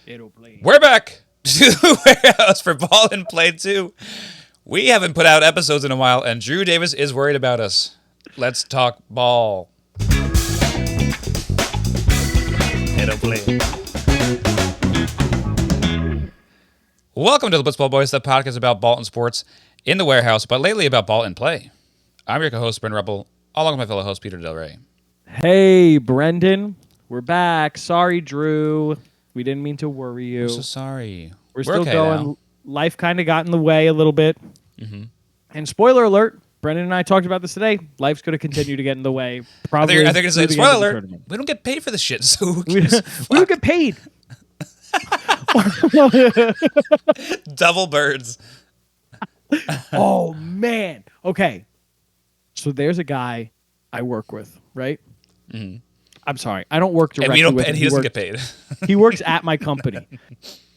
It'll play. We're back to the warehouse for Ball and Play 2. We haven't put out episodes in a while, and Drew Davis is worried about us. Let's talk ball. It'll play. Welcome to the Blitzball Boys, the podcast about ball and sports in the warehouse, but lately about ball and play. I'm your co-host, Brent Ruppel, along with my fellow host, Peter Del Rey. Hey, Brendan. We're back. Sorry, Drew. We didn't mean to worry you. I'm so sorry. We're still okay going. now. Life kind of got in the way a little bit. Mm-hmm. And spoiler alert, Brendan and I talked about this today. Life's going to continue to get in the way. Probably. I think it's through like, the spoiler end of the alert, tournament. we don't get paid for this shit, so who We gives a don't fuck? get paid. Double birds. Oh, man. Okay. So there's a guy I work with, right? Mm-hmm. I'm sorry. I don't work directly with him. And he doesn't get paid. He works at my company.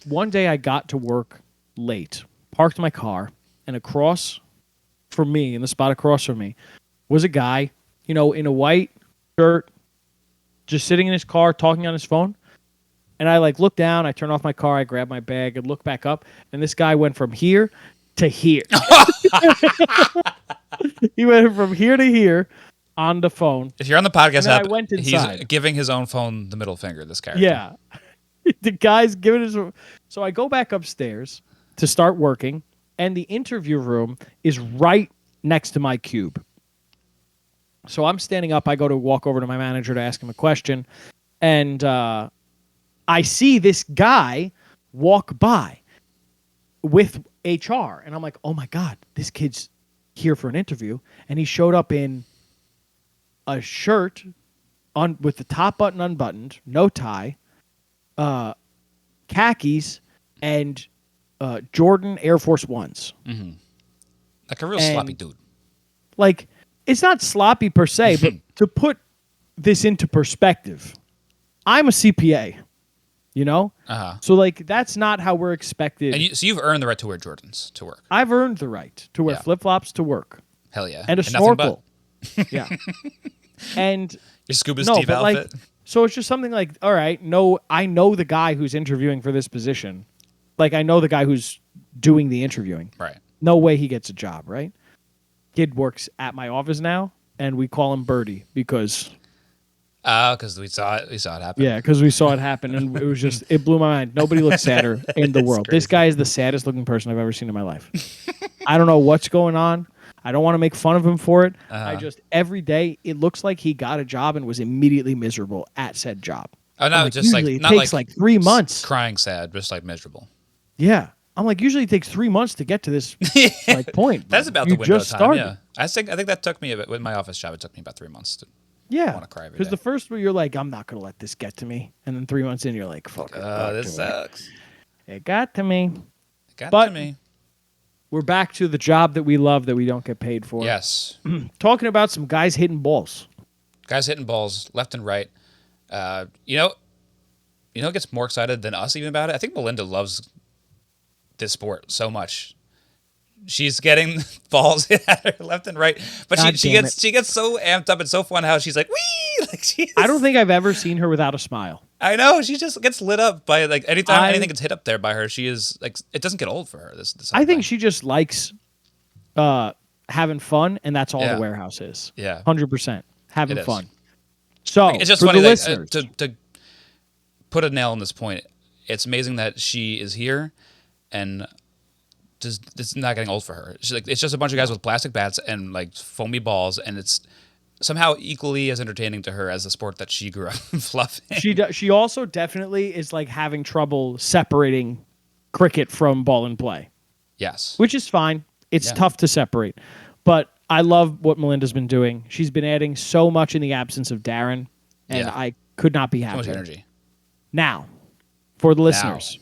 One day I got to work late, parked my car, and across from me, in the spot across from me, was a guy, in a white shirt, just sitting in his car, talking on his phone. And I look down, I turn off my car, I grab my bag, and look back up, and this guy went from here to here. He went from here to here on the phone. If you're on the podcast And then app, I went he's inside. giving his own phone the middle finger, this character. Yeah. The guy's giving his. So I go back upstairs to start working, and the interview room is right next to my cube. So I'm standing up. I go to walk over to my manager to ask him a question, and I see this guy walk by with HR, and I'm like, oh my God, this kid's here for an interview. And he showed up in a shirt with the top button unbuttoned, no tie, khakis, and Jordan Air Force Ones. Mm-hmm. Like a real And- sloppy dude. It's not sloppy per se, but to put this into perspective, I'm a CPA, Uh-huh. So that's not how we're expected. And so you've earned the right to wear Jordans to work. I've earned the right to wear Yeah. flip-flops to work Hell yeah. and a nothing snorkel. but Yeah. And your Scuba no, Steve but outfit. so it's just something like, all right, no, I know the guy who's interviewing for this position. I know the guy who's doing the interviewing. Right. No way he gets a job, right? Kid works at my office now, and we call him Birdie because Because we saw it happen. because we saw it happen, and it was just it blew my mind. Nobody looks sadder in the world. This guy is the saddest looking person I've ever seen in my life. I don't know what's going on. I don't want to make fun of him for it. I just every day it looks like he got a job and was immediately miserable at said job. Oh, no, I'm just usually it not takes 3 months. crying sad, just miserable. Yeah. I'm usually it takes 3 months to get to this point. That's bro. about You the window just time. started. Yeah. I think that took me a bit with my office job. It took me about 3 months to Yeah. wanna cry every Because day. the first where you're like, I'm not going to let this get to me. And then 3 months in, you're like, fuck it. got this to me. sucks. It got to me. It got But- to me. We're back to the job that we love that we don't get paid for. Yes. Talking about some guys hitting balls. Guys hitting balls left and right. You know who gets more excited than us even about it? I think Melinda loves this sport so much. She's getting balls hit at her left and right, but God she damn gets so amped up and so fun how she's like, wee! I don't think I've ever seen her without a smile. I know, she just gets lit up by anytime I- anything gets hit up there by her. She is it doesn't get old for her. This I think she just likes having fun, and that's all Yeah. the warehouse is. Yeah. 100%. Having It is. fun. So, It's just for funny the that, listeners, to put a nail in this point. It's amazing that she is here, and just it's not getting old for her. It's just a bunch of guys with plastic bats and foamy balls, and it's somehow equally as entertaining to her as the sport that she grew up fluffing. she also definitely is having trouble separating cricket from ball and play, Yes, which is fine. It's Yeah. tough to separate. But I love what Melinda's been doing. She's been adding so much in the absence of Darren, and Yeah. I could not be so much happier. energy. Now, for the listeners,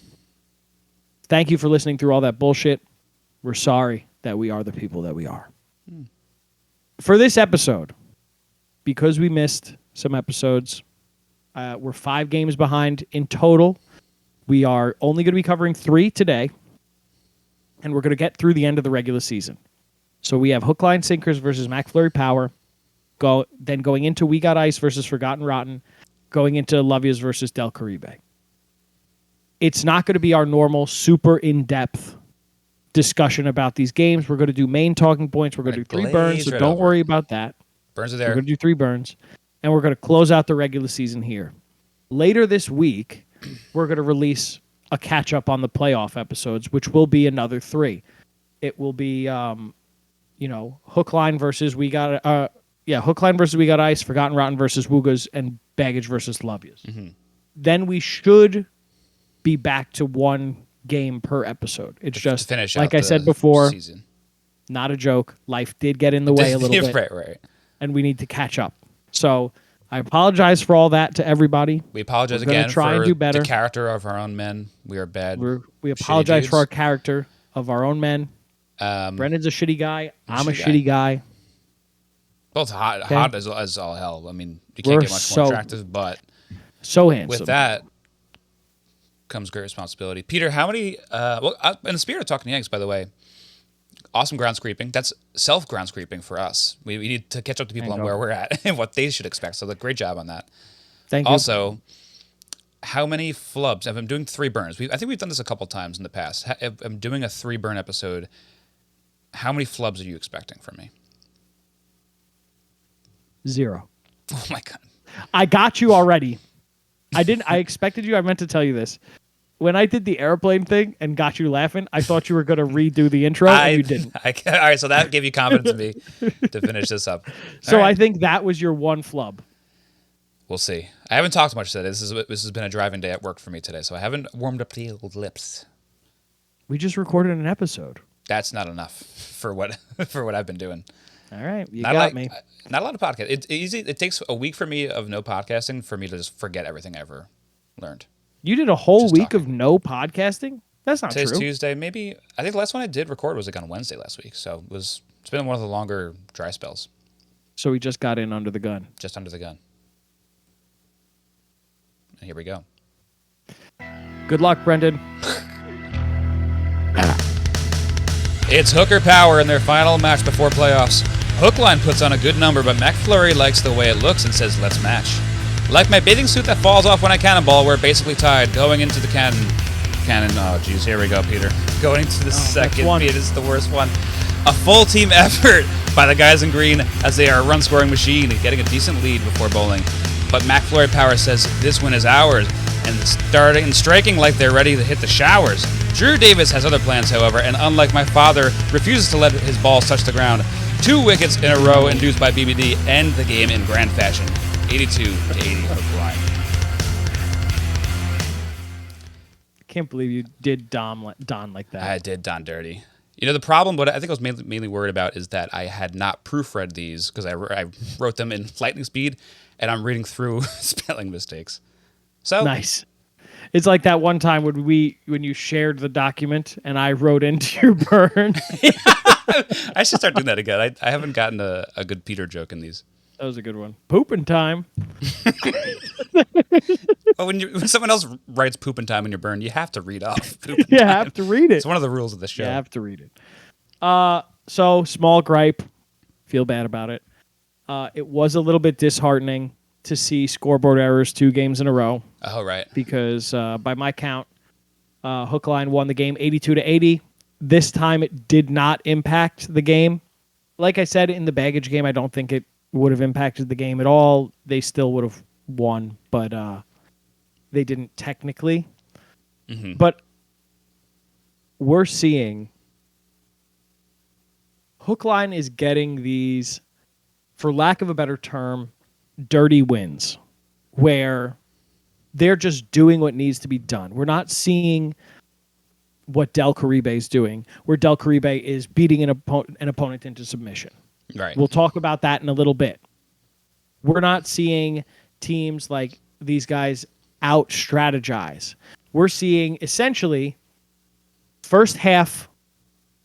thank you for listening through all that bullshit. We're sorry that we are the people that we are. For this episode, because we missed some episodes, we're 5 games behind in total. We are only going to be covering 3 today, and we're going to get through the end of the regular season. So we have Hook, Line, Sinkers versus McFlurry Power. Then going into We Got Ice versus Forgotten Rotten. Going into Love Yous versus Del Caribe. it's not going to be our normal super in-depth discussion about these games. We're going to do main talking points. We're going to do 3 burns, so right don't over. worry about that. Burns are We're there. going to do 3 burns, and we're going to close out the regular season here. Later this week, we're going to release a catch-up on the playoff episodes, which will be another 3. It will be, Hook Line versus We Got Hook Line versus We Got Ice, Forgotten Rotten versus Woogas, and Baggage versus Love Yous. Mm-hmm. Then we should be back to 1 game per episode. It's just, finish like out I the said before, season. not a joke. Life did get in the way a little bit, Right. and we need to catch up. So I apologize for all that to everybody. We apologize We're gonna again try for and do better. the character of our own men. We are bad. We apologize for our dudes. character of our own men. Brendan's a shitty guy. I'm a shitty guy. Both hot as all hell. I mean, you We're can't get much so- more attractive, but So handsome. with that comes great responsibility. Peter, how many? In the spirit of talking Yanks, by the way, awesome ground scraping. That's self ground scraping for us. We need to catch up to people on where we're at and what they should expect. So, great job on that. Thank you. Also, how many flubs? I'm doing 3 burns. I think we've done this a couple times in the past. I'm doing a 3 burn episode. How many flubs are you expecting from me? 0. Oh my god! I got you already. I expected you. I meant to tell you this. When I did the airplane thing and got you laughing, I thought you were going to redo the intro, and you didn't. All right, so that gave you confidence in me to finish this up. So All right. I think that was your 1 flub. We'll see. I haven't talked much today. This has been a driving day at work for me today, so I haven't warmed up the old lips. We just recorded an episode. That's not enough for what I've been doing. All right, you Not got me. Not a lot of podcasts. It's easy. It takes a week for me of no podcasting for me to just forget everything I ever learned. You did a whole Just week talking. of no podcasting? That's not Today's true. Tuesday. Maybe I think the last one I did record was on Wednesday last week. So it's been one of the longer dry spells. So we just got in under the gun. Just under the gun. And here we go. Good luck, Brendan. It's Hooker Power in their final match before playoffs. Hookline puts on a good number, but McFlurry likes the way it looks and says, let's match. Like my bathing suit that falls off when I cannonball, we're basically tied. Going into the cannon. Oh, geez, here we go, Peter. Going to the second one. beat is the worst one. A full team effort by the guys in green as they are a run-scoring machine and getting a decent lead before bowling. But McFlurry Power says this win is ours and striking like they're ready to hit the showers. Drew Davis has other plans, however, and unlike my father, refuses to let his balls touch the ground. 2 wickets in a row induced by BBD end the game in grand fashion. 82-80 Hook Line. Can't believe you did Don like that. I did Don dirty. You know, the problem, what I think I was mainly worried about is that I had not proofread these because I wrote them in lightning speed, and I'm reading through spelling mistakes. So Nice. It's like that one time when you shared the document and I wrote into your burn. I should start doing that again. I haven't gotten a good Peter joke in these. That was a good one. Pooping time. But when someone else writes pooping time in your burn, you have to read off pooping You time. have to read it. It's one of the rules of the show. You have to read it. So small gripe. Feel bad about it. It was a little bit disheartening to see scoreboard errors 2 games in a row Oh, right. because by my count, Hook Line won the game 82-80. This time it did not impact the game. Like I said, in the baggage game, I don't think it would have impacted the game at all. They still would have won, but they didn't technically. Mm-hmm. But we're seeing Hook Line is getting these, for lack of a better term, dirty wins where they're just doing what needs to be done. We're not seeing what Del Caribe is doing, where Del Caribe is beating an opponent into submission. Right. We'll talk about that in a little bit. We're not seeing teams like these guys out strategize. We're seeing essentially first half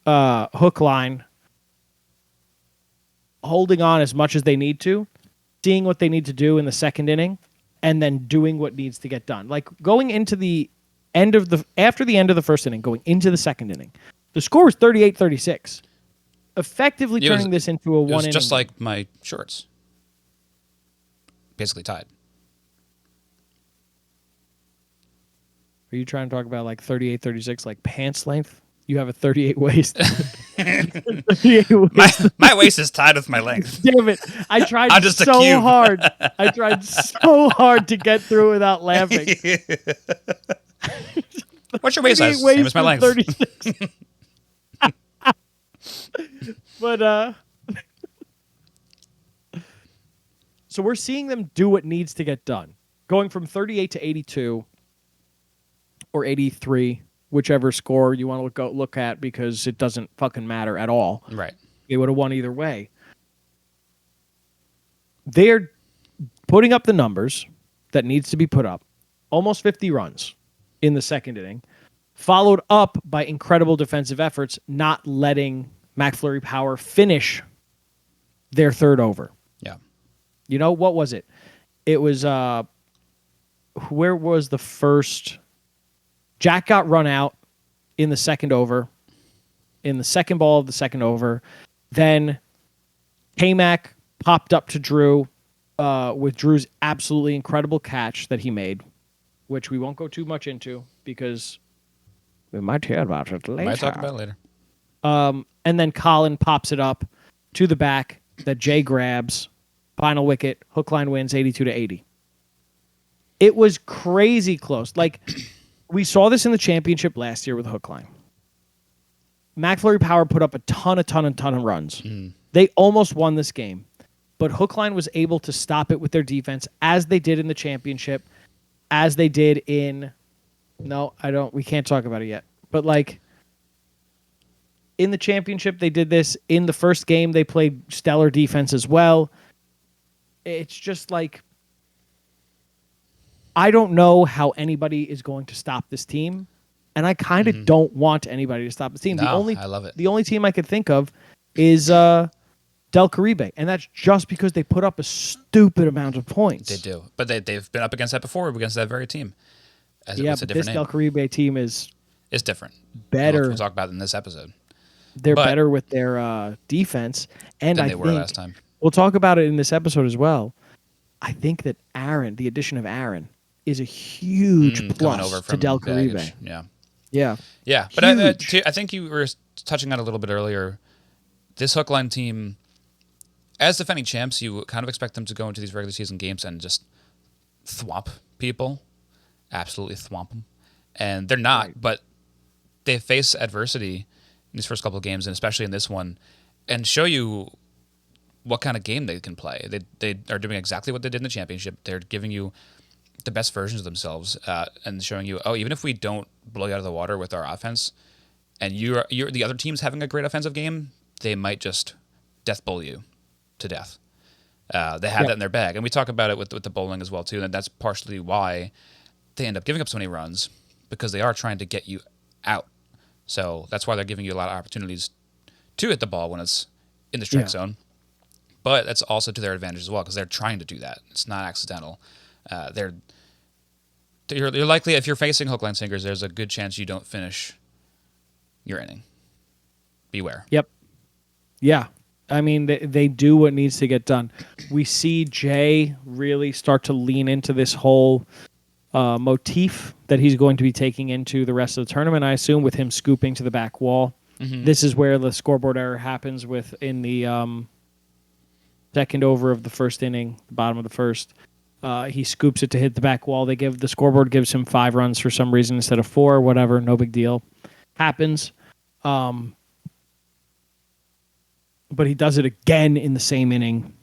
Hook Line holding on as much as they need to, seeing what they need to do in the second inning, and then doing what needs to get done. Like going into the end of after the end of the first inning, going into the second inning, the score was 38-36. Effectively It was- turning this into a It was one inning. just like my shorts. Basically tied. Are you trying to talk about like 38, 36, like pants length? You have a 38 waist. 38 waist. My waist is tied with my length. Damn it. I tried I'm just a so cube. hard. I tried so hard to get through without laughing. What's your waist size? 38 Same as my waist length. for 36. But so we're seeing them do what needs to get done. Going from 38 to 82 or 83, whichever score you want to look at, because it doesn't fucking matter at all. Right. They would have won either way. They're putting up the numbers that needs to be put up. Almost 50 runs in the second inning, followed up by incredible defensive efforts, not letting McFlurry Power finish their third over. Yeah. You know, what was it? It was, where was the first? Jack got run out in the second over, in the second ball of the second over. Then K-Mac popped up to Drew with Drew's absolutely incredible catch that he made, which we won't go too much into because we might hear about it later. Might talk about it later. And then Colin pops it up to the back that Jay grabs. Final wicket, hook line wins 82 to 80. It was crazy close. Like, we saw this in the championship last year with hook line. McFlurry Power put up a ton of runs. They almost won this game, but hook line was able to stop it with their defense, as they did in the championship, as they did in. No, I don't. We can't talk about it yet. But like, in the championship, they did this. In the first game, they played stellar defense as well. It's just like, I don't know how anybody is going to stop this team, and I kind of don't want anybody to stop this team. No, I love it. The only team I could think of is Del Caribe, and that's just because they put up a stupid amount of points. They do, but they've been up against that before, against that very team. Yeah, but this Del Caribe team is it's different. better. We'll talk about it in this episode. They're better with their defense, and Than I they think were last time. We'll talk about it in this episode as well. I think that Aaron, the addition of Aaron, is a huge Coming plus over to from Del baggage. Caribe. Yeah. Yeah. Yeah, but Huge. I think you were touching on it a little bit earlier. This hook line team, as defending champs, you kind of expect them to go into these regular season games and just thwomp people, absolutely thwomp them, and they're not. Right. But they face adversity in these first couple of games, and especially in this one, and show you what kind of game they can play. They are doing exactly what they did in the championship. They're giving you the best versions of themselves and showing you, oh, even if we don't blow you out of the water with our offense, and you're the other team's having a great offensive game, they might just death bowl you to death. They have that in their bag, and we talk about it with the bowling as well too, and that's partially why they end up giving up so many runs, because they are trying to get you out. So that's why they're giving you a lot of opportunities to hit the ball when it's in the strike zone. But that's also to their advantage as well, because they're trying to do that. It's not accidental. You're likely, if you're facing hook line sinkers, there's a good chance you don't finish your inning. Beware. Yep. Yeah. I mean, they do what needs to get done. We see Jay really start to lean into this whole motif that he's going to be taking into the rest of the tournament, I assume, with him scooping to the back wall. Mm-hmm. This is where the scoreboard error happens in the second over of the first inning, the bottom of the first. He scoops it to hit the back wall. The scoreboard gives him 5 runs for some reason instead of 4. Whatever, no big deal. Happens. But he does it again in the same inning.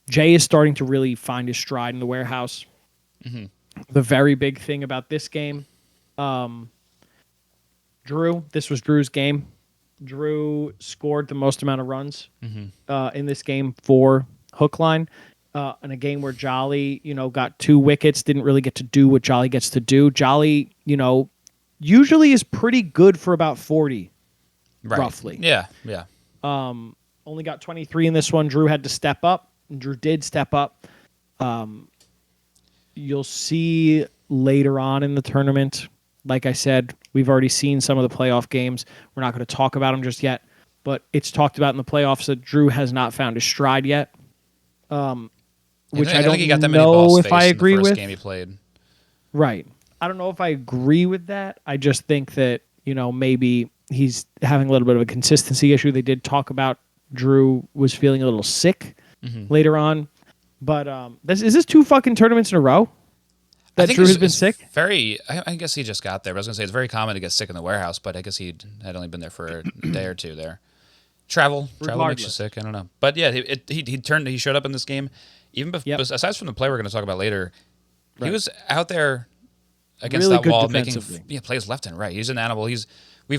Jay is starting to really find his stride in the warehouse. Mm-hmm. The very big thing about this game, this was Drew's game. Drew scored the most amount of runs in this game for hook line. In a game where Jolly, got 2 wickets, didn't really get to do what Jolly gets to do. Jolly, usually is pretty good for about 40, roughly. Yeah, yeah. Only got 23 in this one. Drew had to step up. Drew did step up. You'll see later on in the tournament, like I said, we've already seen some of the playoff games. We're not going to talk about them just yet, but it's talked about in the playoffs that Drew has not found his stride yet. Which I don't think he got that many know balls if I faced agree in the first with. game he played. Right. I don't know if I agree with that. I just think that, maybe he's having a little bit of a consistency issue. They did talk about Drew was feeling a little sick later on. But is this 2 fucking tournaments in a row I that think Drew has it's been sick? very. I guess he just got there. But I was gonna say it's very common to get sick in the warehouse, but I guess he had only been there for a day or two there. Travel makes you Regardless. sick. I don't know, but yeah, he showed up in this game. Even Yep. aside from the play we're going to talk about later, he Right. was out there against Really that good wall making defensively. plays left and right. He's an animal. We've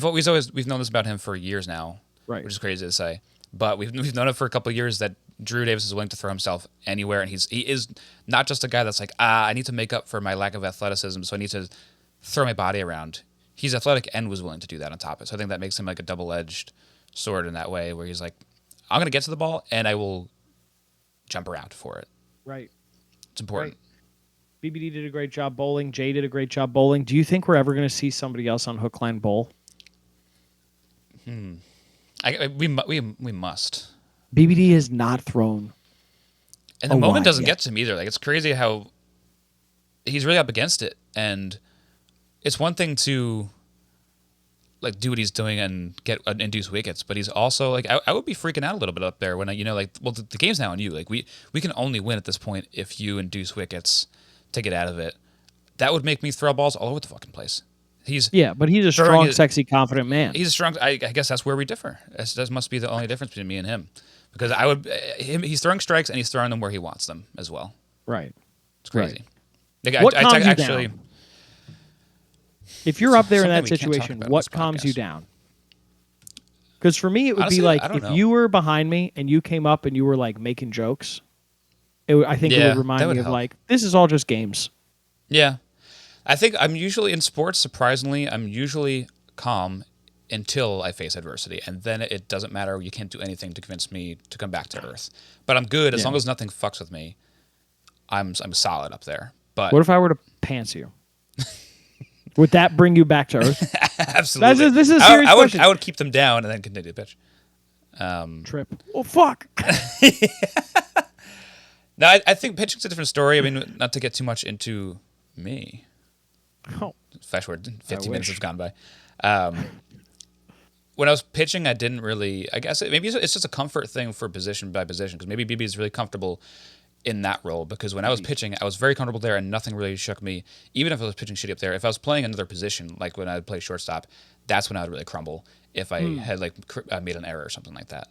known this about him for years now, Right. which is crazy to say. But we've known it for a couple of years that Drew Davis is willing to throw himself anywhere, and he is not just a guy that's like, I need to make up for my lack of athleticism, so I need to throw my body around. He's athletic and was willing to do that on top of it. So I think that makes him like a double-edged sword in that way, where he's like, I'm going to get to the ball and I will jump around for it. Right. It's important. BBD did a great job bowling. Jay did a great job bowling. Do you think we're ever going to see somebody else on Hook Line Bowl? We must. BBD has not thrown. And the Oh, moment why? doesn't Yeah. get to him either. Like, it's crazy how he's really up against it, and it's one thing to like do what he's doing and get induce wickets, but he's also like I would be freaking out a little bit up there when the game's now on you. Like we can only win at this point if you induce wickets to get out of it. That would make me throw balls all over the fucking place. Yeah, but he's a throwing strong, it- sexy, confident man. He's strong. I guess that's where we differ. That must be the only difference between me and him, because he's throwing strikes and he's throwing them where he wants them as well. Right. It's crazy. Right. Like, What calms you actually. down? If you're up there in that Something we can't talk situation, about on what this calms you podcast. down? Because for me, it would Honestly, be like I don't if know. you were behind me and you came up and you were like making jokes. I think it Yeah, would remind that would me of help. like, this is all just games. Yeah. I think I'm usually in sports, surprisingly, I'm usually calm until I face adversity. And then it doesn't matter. You can't do anything to convince me to come back to earth. But I'm good. As Yeah. long as nothing fucks with me, I'm solid up there. But What if I were to pants you? Would that bring you back to earth? absolutely. this is a serious question. I would keep them down and then continue to pitch. Trip. Oh, fuck. No, I think pitching's a different story. I mean, not to get too much into me. Oh, Flash forward, 15 minutes wish. have gone by. When I was pitching, I didn't really. I guess maybe it's just a comfort thing for position by position, because maybe BB is really comfortable in that role. Because when I was pitching, I was very comfortable there, and nothing really shook me. Even if I was pitching shitty up there, if I was playing another position, like when I would play shortstop, that's when I would really crumble. If I had made an error or something like that.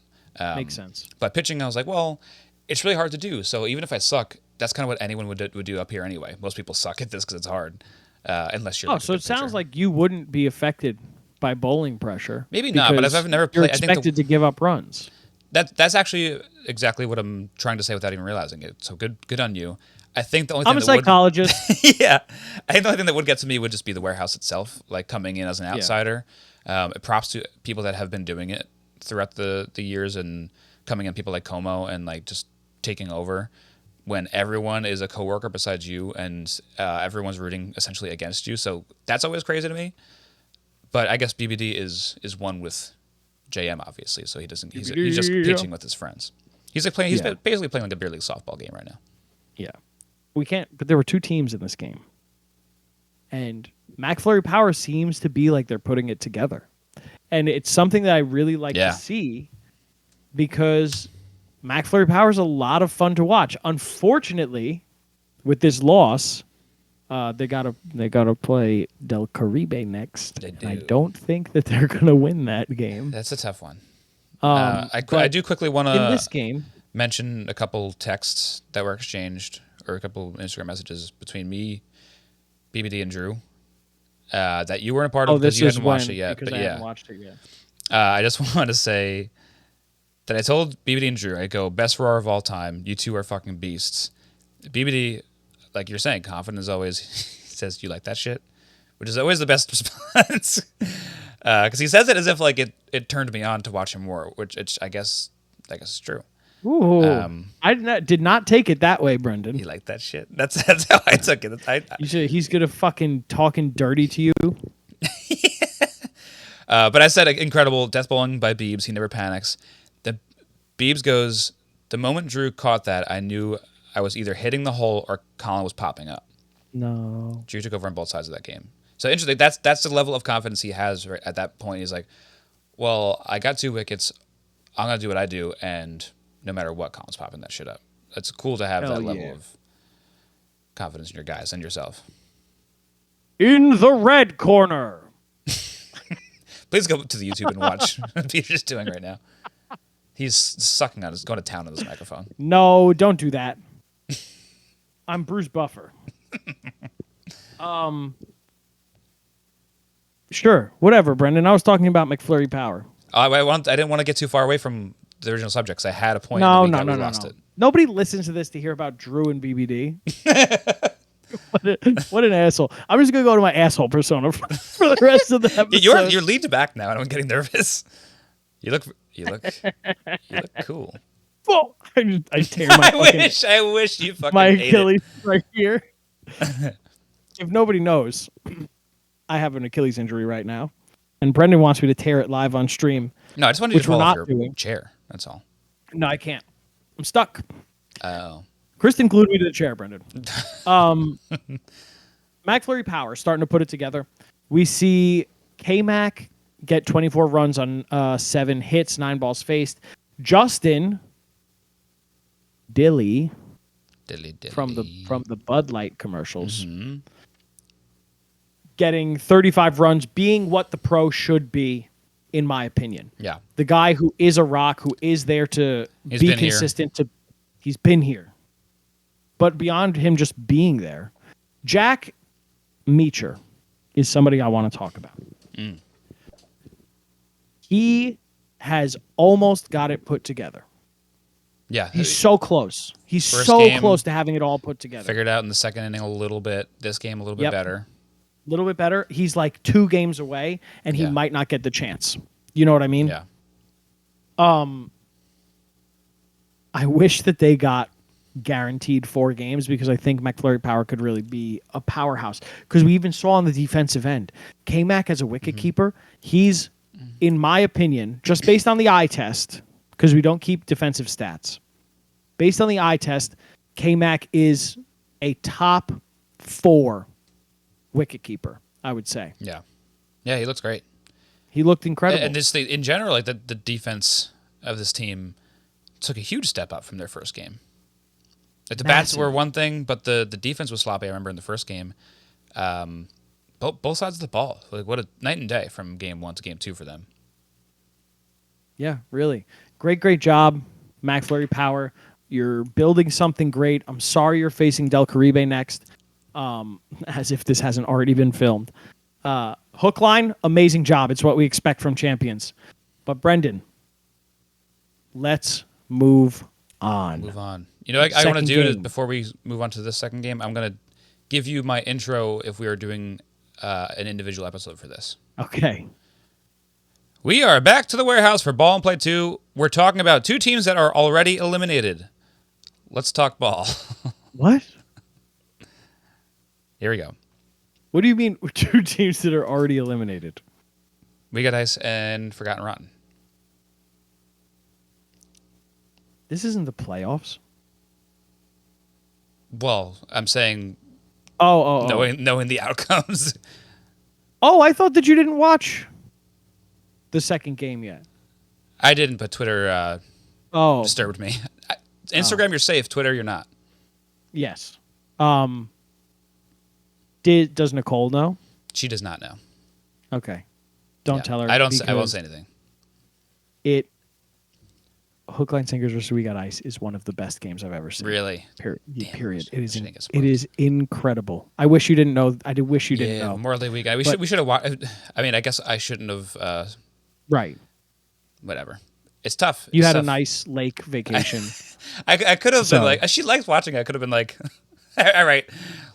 makes sense. But pitching, I was like, well, it's really hard to do. So even if I suck, that's kind of what anyone would do up here anyway. Most people suck at this because it's hard, unless you're. Oh, like a so good it sounds pitcher. like you wouldn't be affected by bowling pressure. Maybe not, but because I've never You're played- I think the- expected to give up runs. That's actually exactly what I'm trying to say without even realizing it. So good on you. I think the only I'm thing a that would, psychologist. yeah, I think the only thing that would get to me would just be the warehouse itself, like coming in as an outsider. Props to people that have been doing it throughout the years and coming in, people like Como and like just taking over when everyone is a coworker besides you and everyone's rooting essentially against you. So that's always crazy to me. But I guess BBD is one with JM, obviously, so he doesn't. He's just pitching with his friends. He's like playing. He's Yeah. basically playing like a beer league softball game right now. Yeah. We can't, but there were 2 teams in this game. And McFlurry Power seems to be like they're putting it together. And it's something that I really like Yeah. to see because McFlurry Power is a lot of fun to watch. Unfortunately, with this loss, they gotta play Del Caribe next. They And I do. don't think that they're gonna win that game. That's a tough one. But I do quickly want in to this game. mention a couple texts that were exchanged, or a couple Instagram messages between me, BBD, and Drew that you weren't a part of Oh, because this you is hadn't when watched it yet. because But I yeah, haven't watched it yet. I just want to say that I told BBD and Drew, I go, best roar of all time. You two are fucking beasts. BBD, like you're saying, confident as always. He says, "You like that shit," which is always the best response. Because he says it as if like it turned me on to watch him more, which I guess is true. Ooh, I did not take it that way, Brendan. You like that shit? That's how I took it. He's gonna fucking talking dirty to you. But I said incredible death bowling by Biebs. He never panics. The Biebs goes, the moment Drew caught that, I knew I was either hitting the hole or Colin was popping up. No. Drew took over on both sides of that game. So interesting. That's the level of confidence he has right at that point. He's like, well, I got 2 wickets. I'm gonna do what I do, and no matter what, Colin's popping that shit up. It's cool to have Hell that level yeah. of confidence in your guys and yourself. In the red corner. Please go to the YouTube and watch what Peter's doing right now. He's sucking on his, going to town on this microphone. No, don't do that. I'm Bruce Buffer. Sure, whatever, Brendan. I was talking about McFlurry Power. I didn't want to get too far away from the original subjects. I had a point. No, and no, we no, no, lost no. it. Nobody listens to this to hear about Drew and BBD. What an asshole! I'm just gonna go to my asshole persona for the rest of the episode. You're lead to back now, and I'm getting nervous. You look cool. Oh, I tear my I wish you fucking my ate Achilles right here. If nobody knows, I have an Achilles injury right now, and Brendan wants me to tear it live on stream. No, I just wanted you which to we're fall off not your doing. chair. That's all. No, I can't. I'm stuck. Oh. Kristen glued me to the chair, Brendan. McFlurry Power starting to put it together. We see K-Mac get 24 runs on 7 hits, 9 balls faced. Justin Dilly Dilly. from the Bud Light commercials Mm-hmm. getting 35 runs, being what the pro should be, in my opinion. Yeah. The guy who is a rock, who is there to He's be been here. consistent. He's been here. But beyond him just being there, Jack Meacher is somebody I want to talk about. Mm. He has almost got it put together. Yeah. He's so close. He's First so game, close to having it all put together. Figured out in the second inning a little bit. This game a little bit better. A little bit better. He's like 2 games away, and he Yeah. might not get the chance. You know what I mean? Yeah. I wish that they got guaranteed 4 games because I think McFlurry Power could really be a powerhouse. Because we even saw on the defensive end, K-Mac as a wicket keeper, he's, in my opinion, just based on the eye test, because we don't keep defensive stats. Based on the eye test, K-Mac is a top 4 wicket keeper, I would say. Yeah. Yeah, he looks great. He looked incredible. And just in general, like the defense of this team took a huge step up from their first game. Like the bats Massive. were one thing, but the defense was sloppy. I remember in the first game, both sides of the ball. Like what a night and day from game 1 to game 2 for them. Yeah, really. Great job, McFlurry Power. You're building something great. I'm sorry you're facing Del Caribe next, as if this hasn't already been filmed. Hook line, amazing job. It's what we expect from champions. But Brendan, let's move on. Move on. You know, I want to Second do it game. before we move on to this second game. I'm going to give you my intro if we are doing an individual episode for this. Okay. We are back to the warehouse for Ball and Play 2. We're talking about 2 teams that are already eliminated. Let's talk ball. What? Here we go. What do you mean 2 teams that are already eliminated? We got Ice and Forgotten Rotten. This isn't the playoffs. Well, I'm saying Oh. knowing the outcomes. Oh, I thought that you didn't watch the second game yet. I didn't, but Twitter Oh, disturbed me. Instagram, you're safe. Twitter, you're not. yes. Does Nicole know? She does not know. Okay. Don't Yeah. tell her. I won't because say anything. Hook, Line, Singers versus We Got Ice is one of the best games I've ever seen. Really? Period. It is. She didn't get It is incredible. I wish you didn't know. I did wish you didn't Yeah, know. Memorial Day weekend. We should have watched. I mean, I guess I shouldn't have. Right. Whatever. It's tough. You It's had a tough. nice lake vacation. I could have So- been like, she liked watching. I could have been like, all right,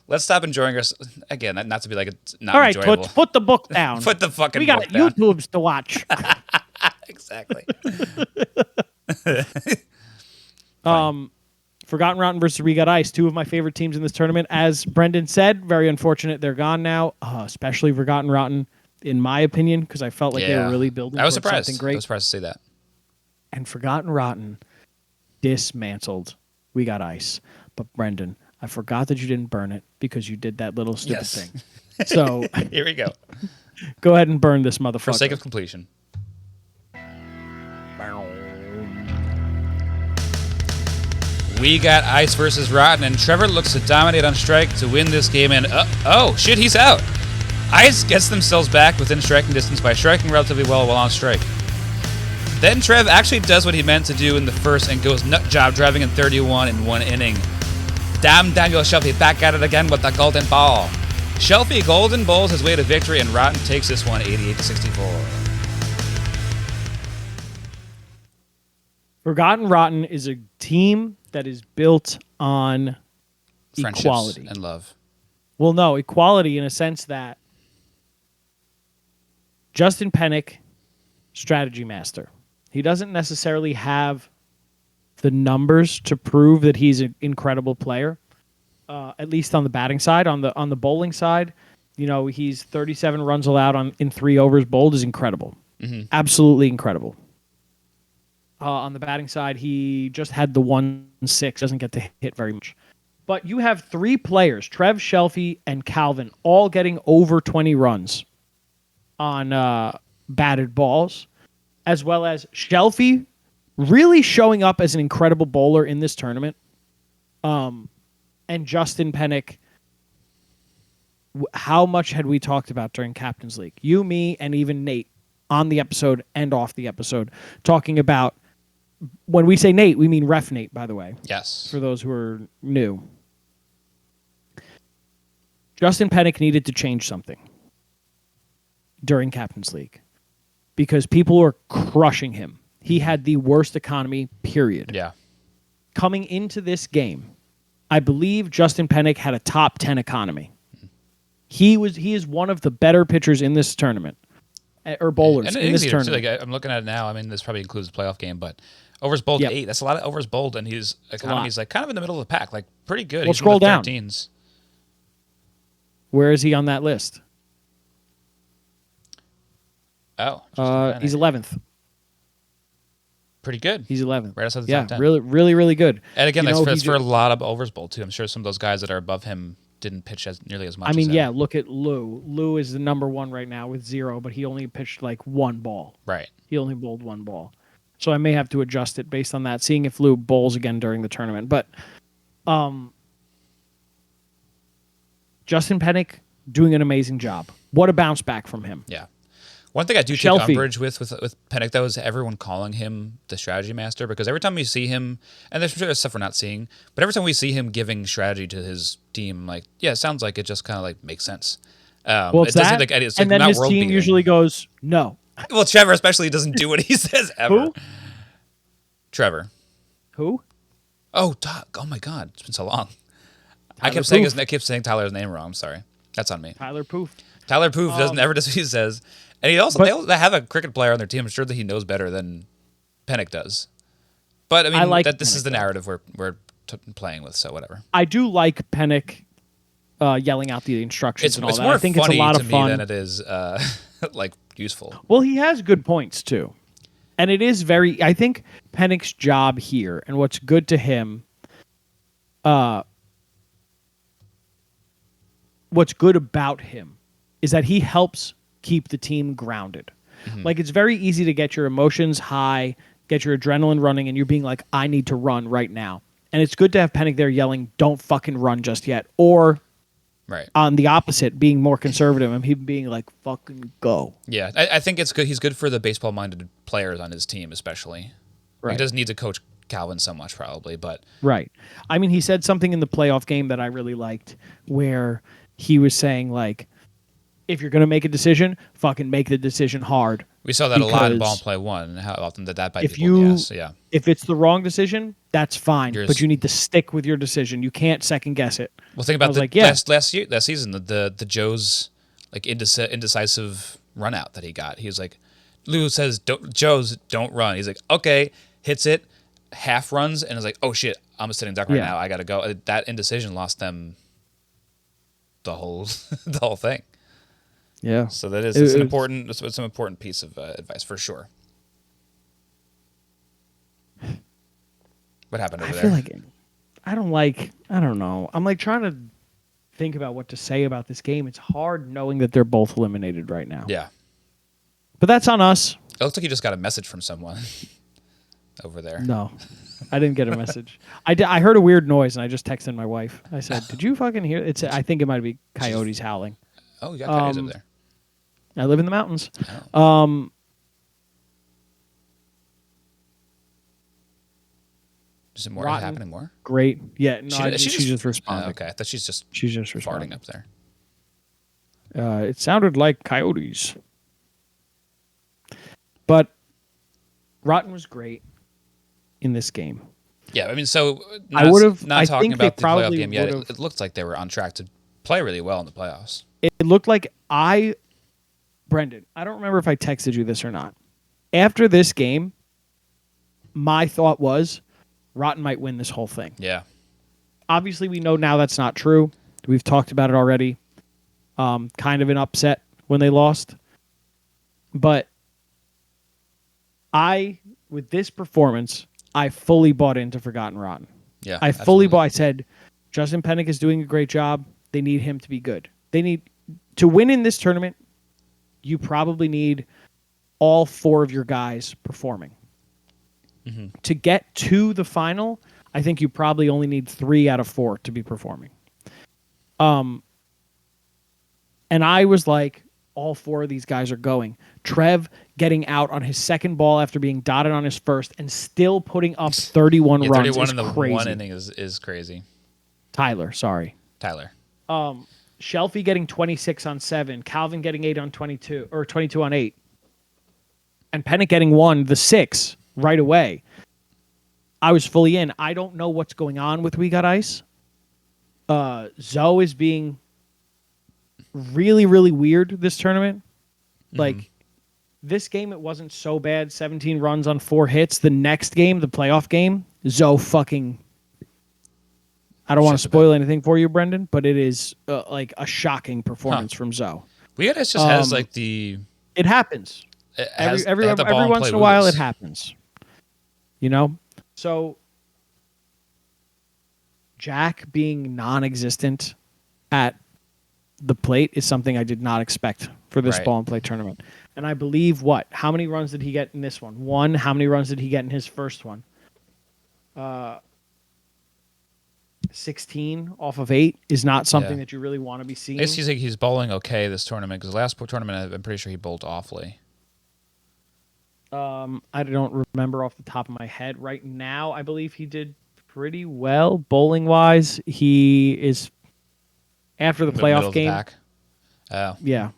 let's stop enjoying us again. Not to be like it's not All right, enjoyable. Toots, put the book down. Put the fucking we got book down. YouTubes to watch. Exactly. Forgotten Rotten versus We Got Ice, 2 of my favorite teams in this tournament. As Brendan said, very unfortunate they're gone now, especially Forgotten Rotten, in my opinion, because I felt like they were really building I was towards surprised. something I great. was surprised to see that. And Forgotten Rotten dismantled We Got Ice. But Brendan, I forgot that you didn't burn it because you did that little stupid Yes. thing. So Here we go. go ahead and burn this motherfucker. For sake of completion. We got Ice versus Rotten, and Trevor looks to dominate on strike to win this game. And oh shit, he's out. Ice gets themselves back within striking distance by striking relatively well while on strike. Then Trev actually does what he meant to do in the first and goes nut job driving in 31 in 1 inning. Damn Daniel Shelfie back at it again with the golden ball. Shelfie golden bowls his way to victory, and Rotten takes this one 88-64. Forgotten Rotten is a team that is built on Friendships equality. and love. Well, no, equality in a sense that Justin Pennick, strategy master. He doesn't necessarily have the numbers to prove that he's an incredible player. At least on the batting side, on the bowling side, he's 37 runs allowed in 3 overs bowled is incredible, absolutely incredible. On the batting side, he just had the 1-6, doesn't get to hit very much. But you have 3 players, Trev, Shelfie, and Calvin, all getting over 20 runs on batted balls, as well as Shelfie really showing up as an incredible bowler in this tournament. And Justin Pennick, how much had we talked about during Captain's League? You, me, and even Nate on the episode and off the episode talking about, when we say Nate, we mean Ref Nate, by the way. Yes. For those who are new. Justin Pennick needed to change something during Captain's League because people were crushing him. He had the worst economy, period. Yeah. Coming into this game, I believe Justin Pennick had a top 10 economy. He is one of the better pitchers in this tournament, or bowlers in this tournament. Like, I'm looking at it now. I mean, this probably includes the playoff game, but overs bowled 8. That's a lot of overs bowled, and his economy's like kind of in the middle of the pack, like pretty good. Well, He's scroll in the down. 13s. Where is he on that list? Oh, he's 11th. Pretty good. He's 11th. Right outside the Yeah, top 10. really, really, really good. And again, that's for a lot of overs bowled too. I'm sure some of those guys that are above him didn't pitch nearly as much. I mean, as yeah, him. look at Lou. Lou is the number 1 right now with 0, but he only pitched like 1 ball. Right. He only bowled 1 ball. So I may have to adjust it based on that, seeing if Lou bowls again during the tournament. But Justin Pennick doing an amazing job. What a bounce back from him. Yeah. One thing I do take umbrage with Pennick, though, is everyone calling him the strategy master, because every time we see him, and there's stuff we're not seeing, but every time we see him giving strategy to his team, like, yeah, it sounds like it just kind of like makes sense. Well, it's that, it's and like then not his world team beating. usually goes, no. Well, Trevor especially doesn't do what he says ever. Who? Trevor. Who? Oh, Doc. Oh my God, it's been so long. I kept saying Tyler's name wrong. I'm sorry. That's on me. Tyler Poof. Tyler Poof doesn't ever do what he says. And he also, they have a cricket player on their team. I'm sure that he knows better than Pennick does. But I mean, this is the narrative we're playing with, so whatever. I do like Pennick yelling out the instructions and all it's that. More I think funny it's a lot to of me fun than it is like useful. Well, he has good points too. And it is I think Pennick's job here and what's good to him, what's good about him is that he helps keep the team grounded. Mm-hmm. Like, it's very easy to get your emotions high, get your adrenaline running, and you're being like, I need to run right now. And it's good to have Pennick there yelling, don't fucking run just yet. Or right on the opposite, being more conservative and him being like, fucking go. Yeah, I think it's good. He's good for the baseball-minded players on his team, especially. Right. He doesn't need to coach Calvin so much, probably, but... Right. I mean, he said something in the playoff game that I really liked, where he was saying, like, if you're going to make a decision, fucking make the decision hard. We saw that a lot in Ball and Play 1, and how often did that bite if people in the ass. Yeah. If it's the wrong decision, that's fine, but you need to stick with your decision. You can't second guess it. Well, think about last season, the Joe's like indecisive run out that he got. He was like, Lou says, Joe's don't run. He's like, okay, hits it, half runs, and is like, oh shit, I'm a sitting duck right now. I got to go. That indecision lost them the whole thing. Yeah. So that is it's an important piece of advice for sure. What happened over there? I don't know. I'm like trying to think about what to say about this game. It's hard knowing that they're both eliminated right now. Yeah. But that's on us. It looks like you just got a message from someone over there. No. I didn't get a message. I heard a weird noise and I just texted my wife. I said, "Did you fucking hear it?" I think it might be coyotes howling. Oh, you got coyotes over there. I live in the mountains. Oh. Is it more Rotten. happening more? Great. Yeah, no, she just responded. Okay, I thought she's just responding farting up there. It sounded like coyotes. But Rotten was great in this game. Yeah, I mean, so I would've- not I talking think they about the playoff probably game yet. would've- It looked like they were on track to play really well in the playoffs. It looked like Brendan, I don't remember if I texted you this or not. After this game, my thought was Rotten might win this whole thing. Yeah. Obviously, we know now that's not true. We've talked about it already. Kind of an upset when they lost. But with this performance, I fully bought into Forgotten Rotten. Yeah. I fully bought. I said, Justin Pennick is doing a great job. They need him to be good. They need to win in this tournament. You probably need all 4 of your guys performing. Mm-hmm. To get to the final, I think you probably only need 3 out of 4 to be performing. And I was like, all 4 of these guys are going. Trev getting out on his second ball after being dotted on his first and still putting up 31 runs 31 is in the crazy. one inning is crazy. Tyler. Shelfie getting 26 on 7, Calvin getting 8 on 22, or 22 on 8, and Pennick getting 1, the 6, right away. I was fully in. I don't know what's going on with We Got Ice. Zoe is being really, really weird this tournament. Like, this game, it wasn't so bad. 17 runs on 4 hits. The next game, the playoff game, Zoe fucking... I don't want to spoil anything for you, Brendan, but it is like a shocking performance from Zoe. We Got Ice just has like the... It happens. Every once in a while, it happens. You know? So, Jack being non-existent at the plate is something I did not expect for this ball and play tournament. And I believe how many runs did he get in this one? 1. How many runs did he get in his first one? 16 off of 8 is not something that you really want to be seeing. I guess he's bowling okay this tournament because the last tournament I'm pretty sure he bowled awfully. I don't remember off the top of my head. Right now, I believe he did pretty well bowling wise. He is after the playoff game. Middle of the pack. Oh. Yeah.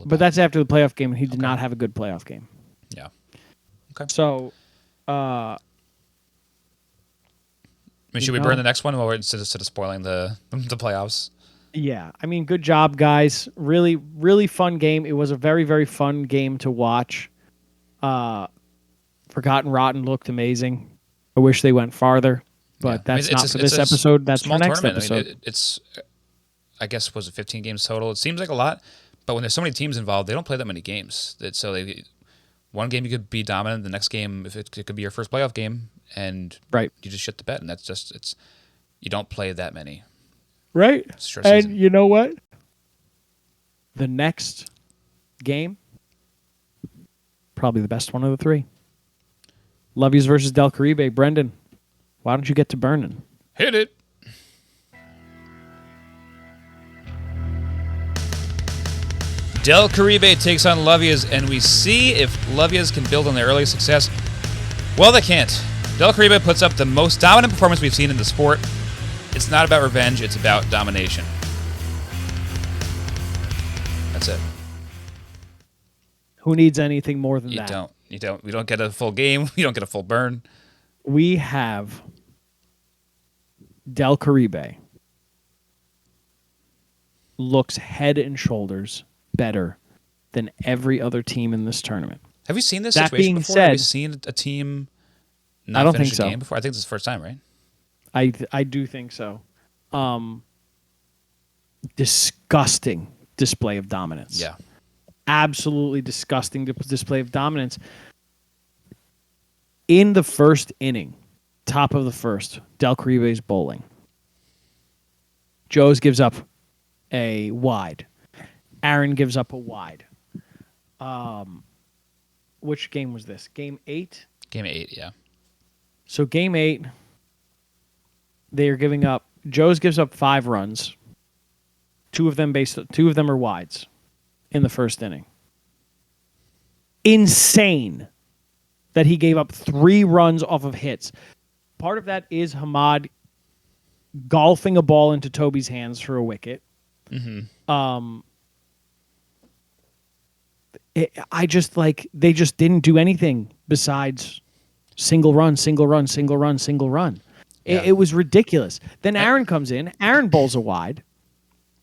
But that's after the playoff game, and he did not have a good playoff game. Yeah. Okay. So, should we burn the next one while we're instead of spoiling the playoffs? Yeah. I mean, good job, guys. Really, really fun game. It was a very, very fun game to watch. Forgotten Rotten looked amazing. I wish they went farther, but that's not for this episode. That's for next episode. I mean, it's, I guess, was it 15 games total? It seems like a lot, but when there's so many teams involved, they don't play that many games. One game you could be dominant, the next game if it could be your first playoff game, and you just shit the bed, and that's just you don't play that many. Right. And you know what? The next game, probably the best one of the 3. Love Yous versus Del Caribe. Brendan, why don't you get to burning? Hit it. Del Caribe takes on Love Yous, and we see if Love Yous can build on their early success. Well, they can't. Del Caribe puts up the most dominant performance we've seen in the sport. It's not about revenge, it's about domination. That's it. Who needs anything more than that? You don't. We don't get a full game. We don't get a full burn. We have Del Caribe looks head and shoulders better than every other team in this tournament. Have you seen this that situation being before? Said, have you seen a team not finish a game before? I think this is the first time, right? I do think so. Disgusting display of dominance. Yeah. Absolutely disgusting display of dominance. In the first inning, top of the first. Del Caribe's bowling. Joe's gives up a wide. Aaron gives up a wide. Which game was this? Game 8? Game 8, yeah. So game 8, they are giving up. Joe's gives up 5 runs. Two of them are wides in the first inning. Insane that he gave up 3 runs off of hits. Part of that is Hamad golfing a ball into Toby's hands for a wicket. I just like they just didn't do anything besides single run, single run, single run, single run. Yeah. It was ridiculous. Then Aaron comes in. Aaron bowls a wide,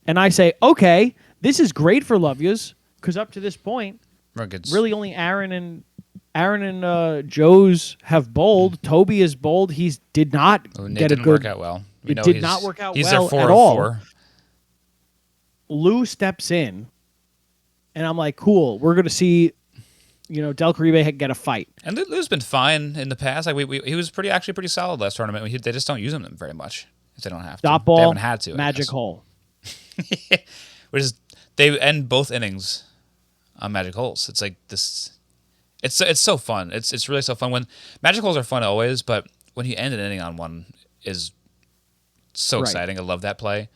and I say, okay, this is great for Lovias because up to this point, really only Aaron and Joe's have bowled. Toby is bowled. He did not get a good. Work out well. It did not work out he's well their 4 at of all. 4. Lou steps in, and I'm like, cool. We're going to see, Del Caribe get a fight. And Lou's been fine in the past. Like he was actually pretty solid last tournament. They just don't use him very much if they don't have to. Dot ball, they haven't had to. magic hole. Which is they end both innings on magic holes. It's like this. It's so fun. It's really so fun when magic holes are fun always, but when you end an inning on one is so Right. exciting. I love that play.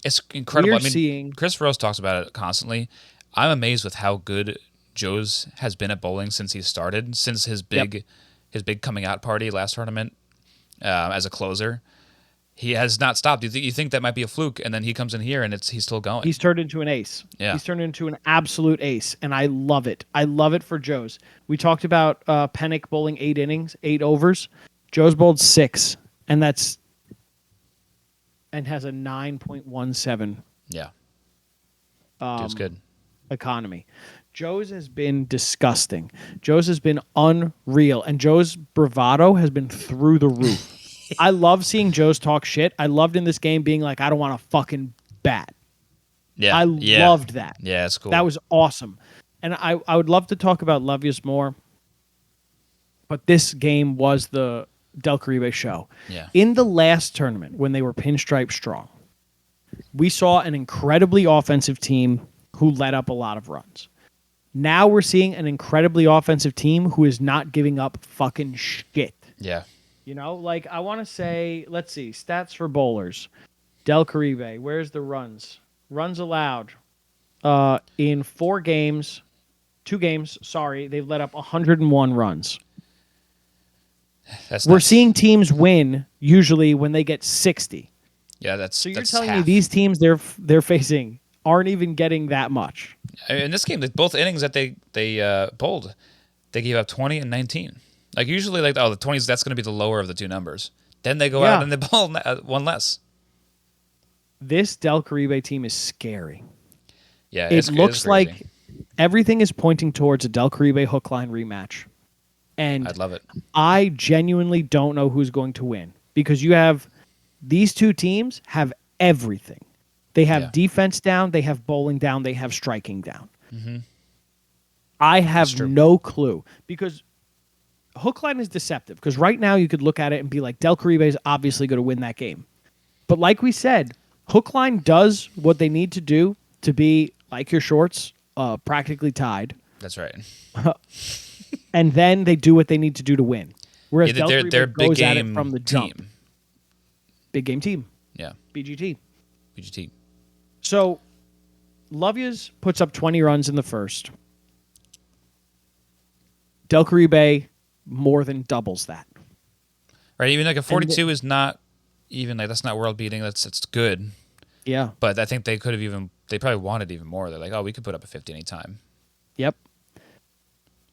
It's incredible. We're Chris Rose talks about it constantly. I'm amazed with how good Joe's has been at bowling since he started, since his big coming out party last tournament as a closer. He has not stopped. You think that might be a fluke, and then he comes in here and he's still going. He's turned into an ace. Yeah. He's turned into an absolute ace, and I love it. I love it for Joe's. We talked about Pennick bowling 8 innings, 8 overs. Joe's bowled 6, and has a 9.17 Yeah. Dude's good. economy. Joe's has been disgusting. Joe's has been unreal, and Joe's bravado has been through the roof. I love seeing Joe's talk shit. I loved in this game being like, I don't want to fucking bat. Yeah. I loved that. Yeah, it's cool. That was awesome. And I would love to talk about Lovias more, but this game was the Del Caribe show. Yeah. In the last tournament, when they were pinstripe strong, we saw an incredibly offensive team who let up a lot of runs. Now we're seeing an incredibly offensive team who is not giving up fucking shit. Yeah. Like I want to say, let's see, stats for bowlers. Del Caribe, where's the runs? Runs allowed. In 2 games, they've let up 101 runs. That's We're nuts. seeing teams win usually when they get 60. Yeah, that's So you're that's telling me half. these teams they're facing aren't even getting that much. In this game, both innings that they bowled, they gave up 20 and 19. Like usually, the 20s, that's going to be the lower of the 2 numbers. Then they go out and they bowl 1 less. This Del Caribe team is scary. Yeah, It looks crazy. like everything is pointing towards a Del Caribe hook line rematch. And I'd love it. I genuinely don't know who's going to win because you have these 2 teams have everything. They have defense down, they have bowling down, they have striking down. Mm-hmm. I have no clue because hook line is deceptive because right now you could look at it and be like, Del Caribe is obviously going to win that game. But like we said, hook line does what they need to do to be like your shorts, practically tied. That's right. And then they do what they need to do to win. Whereas Del Caribe they're big goes at game it from the jump. team. Big game team. Yeah, BGT. BGT. So Lovias puts up 20 runs in the first. Del Caribe more than doubles that. Right, even like a 42 is not even that's not world beating. It's good. Yeah. But I think they could have they probably wanted even more. They're like, oh, we could put up a 50 anytime. Yep.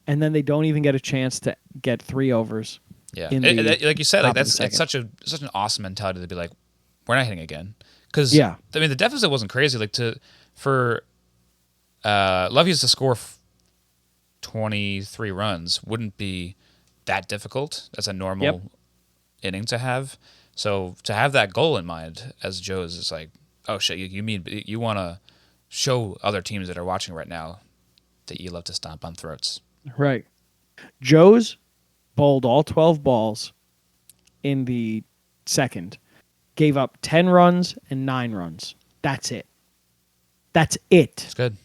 And then they don't even get a chance to get 3 overs. Yeah, like you said, top of that's the it's such an awesome mentality to be like, we're not hitting again. Because Yeah. I mean, the deficit wasn't crazy. Like for Lovias to score 23 runs wouldn't be that difficult. That's a normal inning to have. So to have that goal in mind as Joe's is like, oh shit, you want to show other teams that are watching right now that you love to stomp on throats. Right. Joe's bowled all 12 balls in the second. Gave up 10 runs and 9 runs. That's it. That's it. It's good.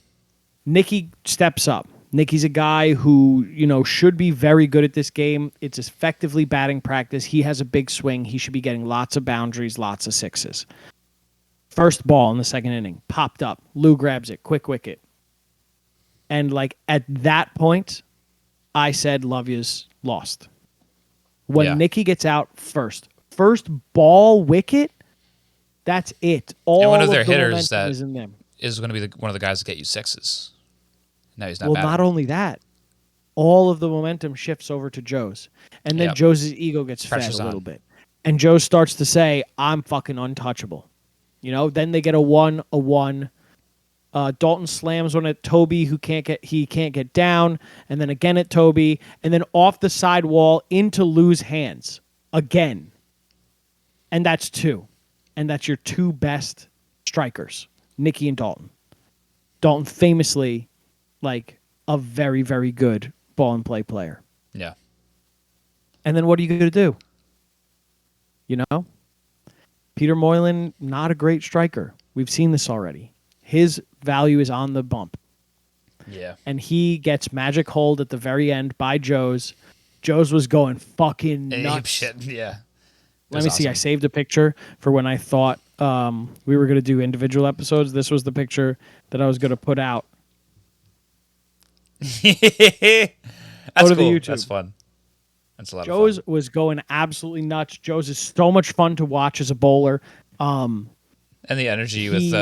Nicky steps up. Nicky's a guy who, should be very good at this game. It's effectively batting practice. He has a big swing. He should be getting lots of boundaries, lots of sixes. First ball in the second inning, popped up. Lou grabs it, quick wicket. And at that point, I said Lovia's lost. When Nicky gets out first ball wicket, that's it. All and one of of their the hitters momentum that is in them. is going to be one of the guys that get you sixes. No, he's not Well, batting. not only that, all of the momentum shifts over to Joe's. And then Joe's ego gets Pressure's fed a little on. bit. And Joe starts to say, I'm fucking untouchable. Then they get a 1. Dalton slams one at Toby, who can't get down, and then again at Toby, and then off the sidewall into Lou's hands again. And that's 2. And that's your 2 best strikers, Nicky and Dalton. Dalton famously, a very, very good ball and play player. Yeah. And then what are you going to do? Peter Moylan, not a great striker. We've seen this already. His value is on the bump. Yeah. And he gets magic hold at the very end by Joe's. Joe's was going fucking nuts. Ape shit. Yeah. Let me see. I saved a picture for when I thought we were going to do individual episodes. This was the picture that I was going to put out. That's Go to cool. the YouTube. That's fun. That's a lot Joe's of fun. was going absolutely nuts. Joe's is so much fun to watch as a bowler. And the energy with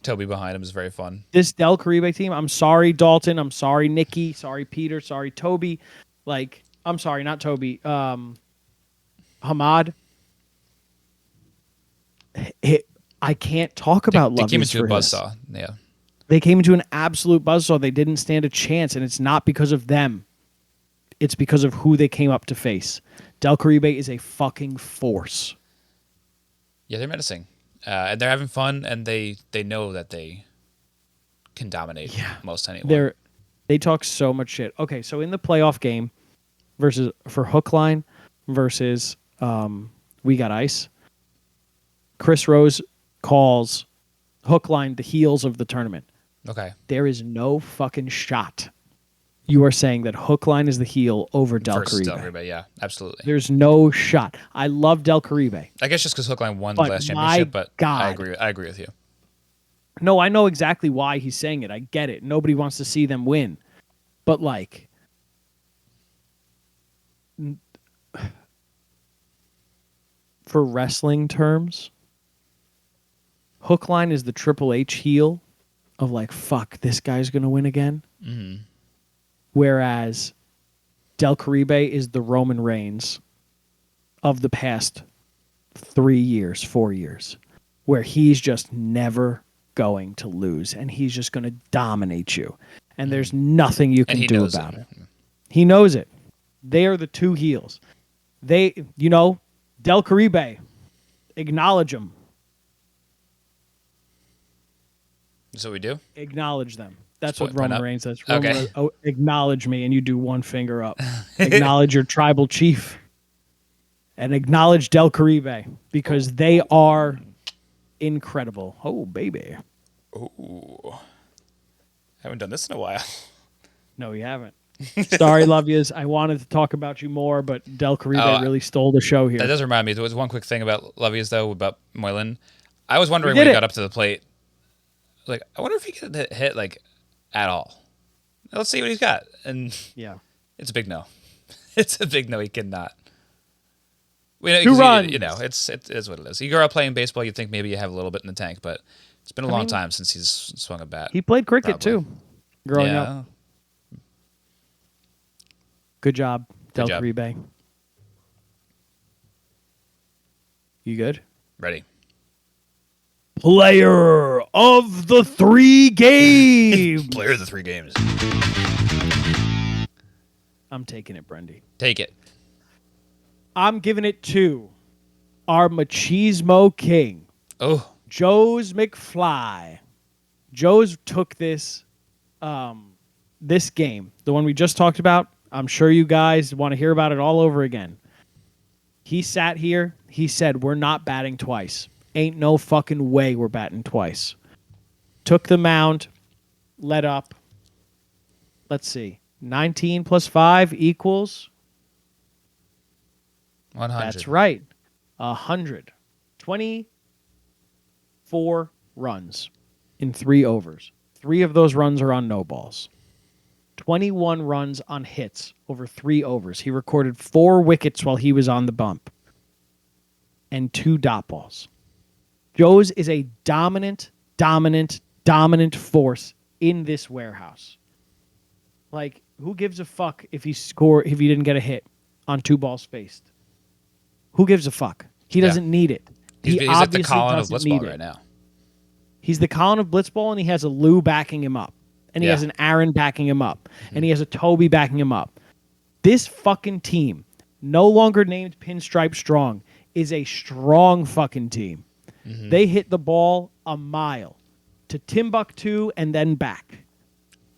Toby behind him is very fun. This Del Caribe team, I'm sorry, Dalton. I'm sorry, Nicky. Sorry, Peter. Sorry, Toby. I'm sorry, not Toby. Hamad. I can't talk about They Lovey's came into for a his. buzzsaw. Yeah. They came into an absolute buzzsaw. They didn't stand a chance, and it's not because of them. It's because of who they came up to face. Del Caribe is a fucking force. Yeah, they're menacing. And they're having fun, and they know that they can dominate most anyone. They talk so much shit. Okay, so in the playoff game for Hookline versus We Got Ice, Chris Rose calls Hookline the heels of the tournament. Okay. There is no fucking shot you are saying that Hookline is the heel over Del Versus Caribe. Del Caribe, yeah, absolutely. There's no shot. I love Del Caribe. I guess just because Hookline won the But last my championship, but God. I agree with you. No, I know exactly why he's saying it. I get it. Nobody wants to see them win. But for wrestling terms, Hookline is the Triple H heel of fuck, this guy's going to win again. Mm-hmm. Whereas Del Caribe is the Roman Reigns of the past 3 years, 4 years, where he's just never going to lose, and he's just going to dominate you. And there's nothing you can do about it. He knows it. They are the 2 heels. Del Caribe, acknowledge them. That's what we do? Acknowledge them. That's Just what point Roman up? Reigns says. Okay. Acknowledge me, and you do 1 finger up. Acknowledge your tribal chief. And acknowledge Del Caribe, because they are incredible. Oh, baby. Ooh. Haven't done this in a while. No, you haven't. Sorry, love yous. I wanted to talk about you more, but Del Caribe really stole the show here. That does remind me. There was one quick thing about Lovius, though, about Moylan. I was wondering He when did he it. got up to the plate, I wonder if he could hit, at all. Let's see what he's got. And Yeah. it's a big no. It's a big no. He cannot. 2 runs. It is what it is. You grow up playing baseball, you'd think maybe you have a little bit in the tank, but it's been a long time since he's swung a bat. He played cricket, Probably. too, growing up. Good job, Del job. Caribe. You good? Ready. Player of the 3 games. Player of the 3 games. I'm taking it, Brendy. Take it. I'm giving it to our Machismo King, Oh, Joe's McFly. Joe's took this game, the one we just talked about. I'm sure you guys want to hear about it all over again. He sat here. He said, "We're not batting twice. Ain't no fucking way we're batting twice." Took the mound, let up. Let's see. 19 plus 5 equals. 100. That's right. 100. 24 runs in 3 overs. 3 of those runs are on no balls. 21 runs on hits over 3 overs. He recorded 4 wickets while he was on the bump and 2 dot balls. Joes is a dominant force in this warehouse. Like, who gives a fuck if he didn't get a hit on 2 balls faced? Who gives a fuck? He doesn't need it. He's like the Colin of Blitzball right now. He's the Colin of Blitzball, and he has a Lou backing him up. And he has an Aaron backing him up. And he has a Toby backing him up. This fucking team, no longer named Pinstripe Strong, is a strong fucking team. They hit the ball a mile to Timbuktu and then back.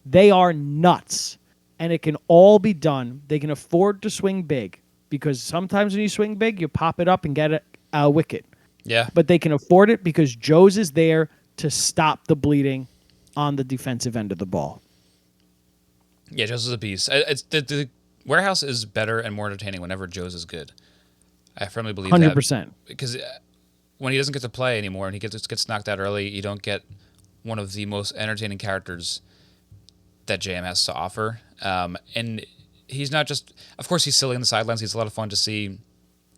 They are nuts. And it can all be done. They can afford to swing big, because sometimes when you swing big, you pop it up and get a wicket. Yeah. But they can afford it because Joe's is there to stop the bleeding on the defensive end of the ball. Yeah, Joe's is a beast. The warehouse is better and more entertaining whenever Joe's is good. I firmly believe 100%. that. Because when he doesn't get to play anymore and he gets knocked out early, you don't get one of the most entertaining characters that JM has to offer. And he's not just... Of course, he's silly on the sidelines. He's a lot of fun to see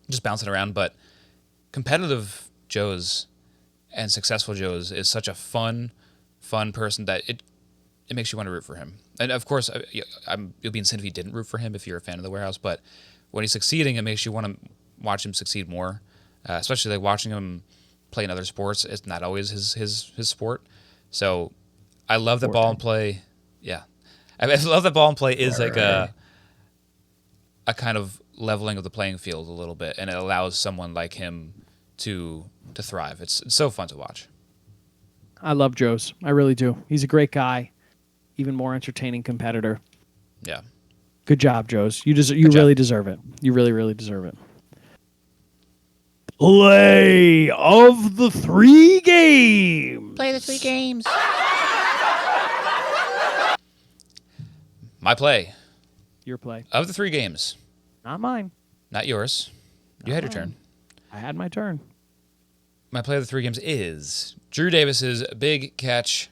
just bouncing around. But competitive Joe's and successful Joe's is such a fun person that it makes you want to root for him. And of course, you'll be insane if you didn't root for him if you're a fan of the warehouse. But when he's succeeding, it makes you want to watch him succeed more. Especially like watching him play in other sports. It's not always his sport. So I love that ball and play. Yeah, I love that ball and play is like a kind of leveling of the playing field a little bit, and it allows someone like him to thrive. It's so fun to watch. I love Joe's. I really do. He's a great guy. Even more entertaining competitor. Yeah. Good job, Joe's. You really deserve it. You really, really deserve it. Play of the 3 games. Play the 3 games. My play. Your play. Of the 3 games. Not mine. Not yours. You had your turn. I had my turn. My play of the 3 games is Drew Davis's big catch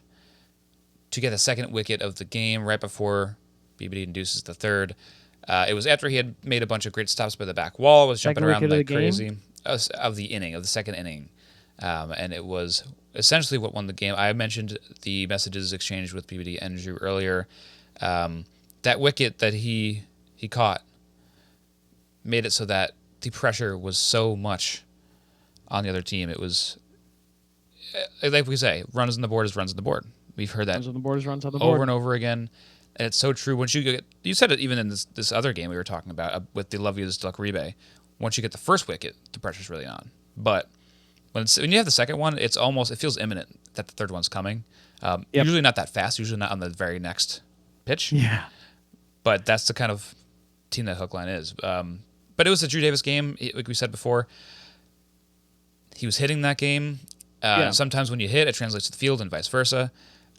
to get the second wicket of the game right before BBD induces the third. It was after he had made a bunch of great stops by the back wall, was jumping around like crazy. Of the second inning. And it was essentially what won the game. I mentioned the messages exchanged with BBD and Drew earlier. That wicket that he caught made it so that the pressure was so much on the other team. It was, like we say, runs on the board is runs on the board. We've heard that runs on the board is runs on the board. over and over again. And it's so true. Once you said it even in this other game we were talking about with the Lovius Duck Uribe. Once you get the first wicket, the pressure's really on. But when you have the second one, it feels imminent that the third one's coming. Usually not that fast. Usually not on the very next pitch. Yeah. But that's the kind of team that Hookline is. But it was a Drew Davis game, like we said before. He was hitting that game. Sometimes when you hit, it translates to the field and vice versa.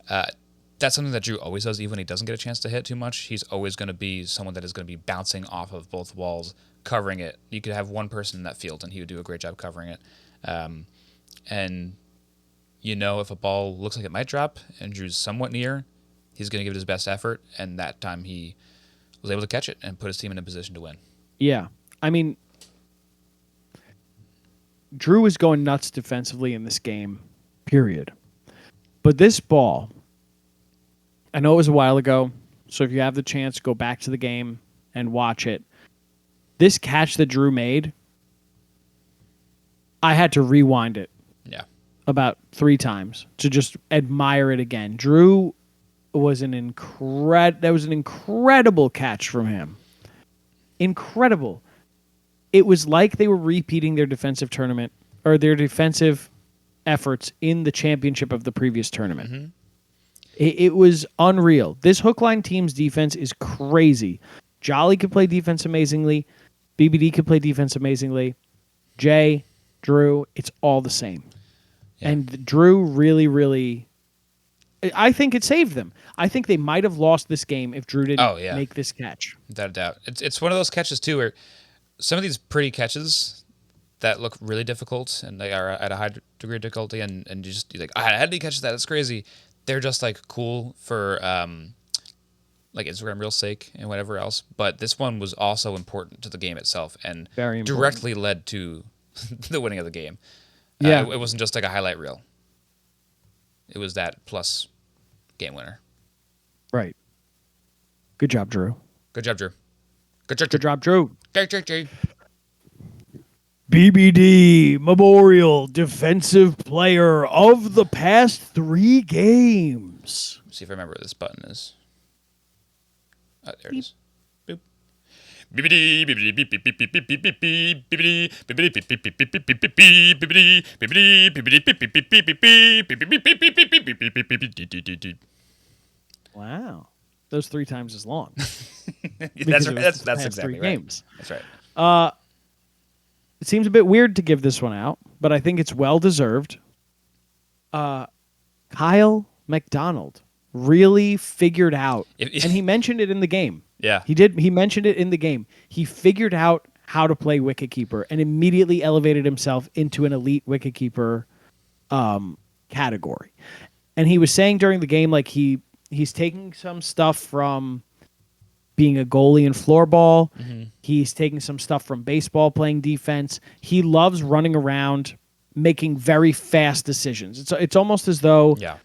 That's something that Drew always does, even when he doesn't get a chance to hit too much. He's always going to be someone that is going to be bouncing off of both walls, covering it. You could have one person in that field, and he would do a great job covering it. And if a ball looks like it might drop and Drew's somewhat near, he's going to give it his best effort. And that time he was able to catch it and put his team in a position to win. Yeah. I mean, Drew was going nuts defensively in this game, period. But this ball, I know it was a while ago, so if you have the chance, go back to the game and watch it. This catch that Drew made, I had to rewind it about 3 times to just admire it again. Drew was that was an incredible catch from him. Incredible. It was like they were repeating their defensive tournament or their defensive efforts in the championship of the previous tournament. Mm-hmm. It was unreal. This Hookline team's defense is crazy. Jolly can play defense amazingly. BBD can play defense amazingly. Jay, Drew, it's all the same. Yeah. And Drew really, really, I think it saved them. I think they might have lost this game if Drew didn't Oh, yeah. make this catch. Without a doubt. It's one of those catches too where some of these pretty catches that look really difficult and they are at a high degree of difficulty and you're like, how did he catch that? That's crazy. They're just like cool for like Instagram Reel's sake and whatever else. But this one was also important to the game itself and Very important. directly led to the winning of the game. Yeah. It wasn't just like a highlight reel. It was that plus game winner. Right. Good job, Drew. Good job, Drew. Good job, Good job, Drew. Drew. BBD Memorial Defensive Player of the past 3 games. Let's see if I remember what this button is. Oh, there it is. Boop. Wow. Those 3 times as long. That's Because it right. was the That's past exactly 3 right. games. That's right. It seems a bit weird to give this one out, but I think it's well deserved. Kyle McDonald really figured out, and he mentioned it in the game. Yeah. He did. He mentioned it in the game. He figured out how to play wicketkeeper and immediately elevated himself into an elite wicketkeeper category. And he was saying during the game, like he's taking some stuff from being a goalie in floorball. Mm-hmm. He's taking some stuff from baseball, playing defense. He loves running around, making very fast decisions. It's almost as though Yeah.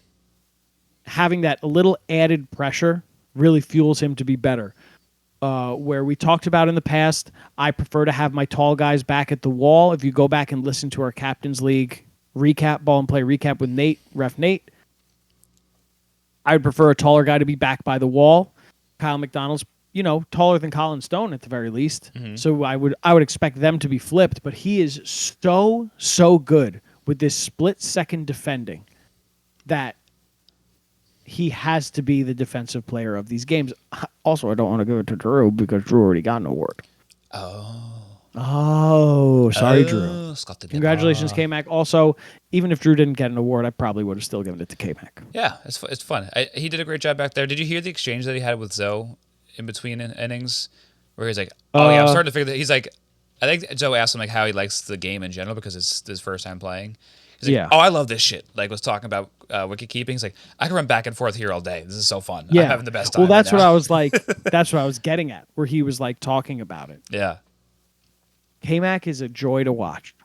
having that little added pressure really fuels him to be better. Where we talked about in the past, I prefer to have my tall guys back at the wall. If you go back and listen to our Captain's League recap, ball and play recap with Nate, Ref Nate, I would prefer a taller guy to be back by the wall. Kyle McDonald's, taller than Colin Stone at the very least. Mm-hmm. So I would expect them to be flipped, but he is so good with this split-second defending that he has to be the defensive player of these games. Also, I don't want to give it to Drew because Drew already got an award. Oh, sorry, Drew. Congratulations, K-Mac. Also, even if Drew didn't get an award, I probably would have still given it to K-Mac. Yeah, it's fun. He did a great job back there. Did you hear the exchange that he had with Zoe in between innings, where he's like, "Oh yeah, I'm starting to figure that." He's like, I think Joe asked him like how he likes the game in general because it's his first time playing. He's like, Yeah. "Oh, I love this shit." Like was talking about wicket keeping. He's like, "I can run back and forth here all day. This is so fun. Yeah. I'm having the best time." Well, that's right what now." I was like. That's what I was getting at, where he was like talking about it. Yeah, K-Mac is a joy to watch.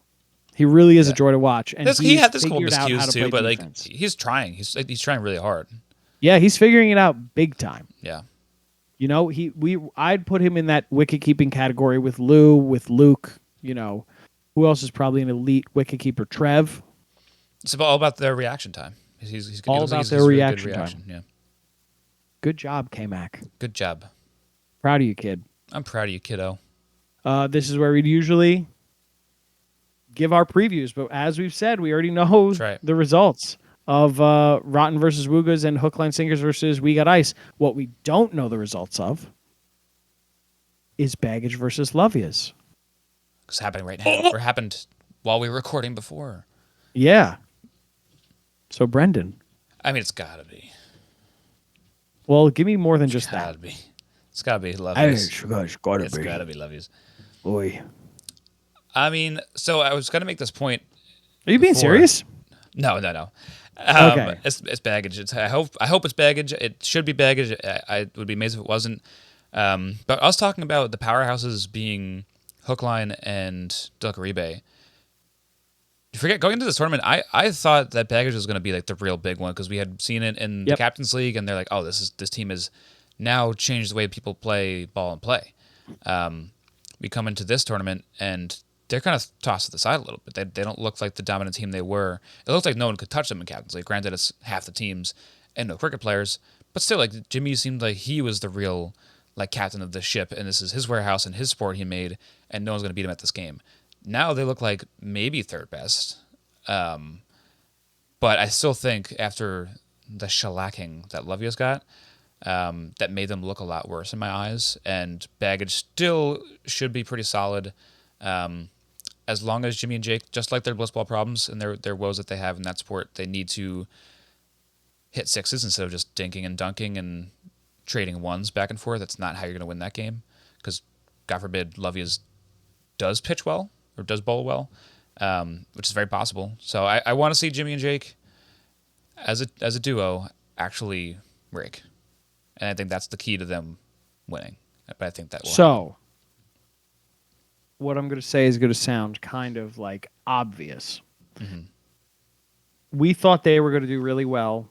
He really is a joy to watch. And he had this couple figured out how miscues to too, play but defense. like he's trying. He's trying really hard. Yeah, he's figuring it out big time. Yeah, I'd put him in that wicket keeping category with Lou, with Luke. Who else is probably an elite wicket keeper? Trev. it's all about their reaction time. He's All it looks like about he's their really reaction good time. Yeah, Good job, K-Mac. good job. Proud of you, kid. I'm proud of you, kiddo. This is where we'd usually give our previews, but as we've said, we already know That's right. the results of Rotten versus Woogas and Hook Line Sinkers versus We Got Ice. What we don't know the results of is Baggage versus Lovias. It's happening right now, or happened while we were recording before. Yeah. So, Brendan. I mean, it's gotta be. Well, give me more than just Gotta that. be. It's gotta be Lovies. Gosh, gotta It's gotta be Lovies. Boy. I mean, so I was gonna make this point. Are you being Before. serious? No. Okay. It's Baggage. I hope it's Baggage. It should be Baggage. I would be amazed if it wasn't. But I was talking about the powerhouses being Hookline and Delcaribe. You forget going into this tournament, I thought that Baggage was going to be like the real big one because we had seen it in the Yep. Captain's League, and they're like, "Oh, this team has now changed the way people play ball and play." We come into this tournament, and they're kind of tossed to the side a little bit. They don't look like the dominant team they were. It looks like no one could touch them in Captain's League. Granted, it's half the teams and no cricket players, but still, like Jimmy seemed like he was the real like captain of the ship, and this is his warehouse and his sport he made, and no one's going to beat him at this game. Now they look like maybe third best, but I still think after the shellacking that Lovia's got, that made them look a lot worse in my eyes. And Baggage still should be pretty solid. As long as Jimmy and Jake, just like their blitzball problems and their woes that they have in that sport, they need to hit sixes instead of just dinking and dunking and trading ones back and forth. That's not how you're going to win that game, because God forbid Lovey does pitch well or does bowl well, which is very possible. So I want to see Jimmy and Jake as a duo actually rig, and I think that's the key to them winning. But I think that will happen. So, what I'm going to say is going to sound kind of like obvious. Mm-hmm. We thought they were going to do really well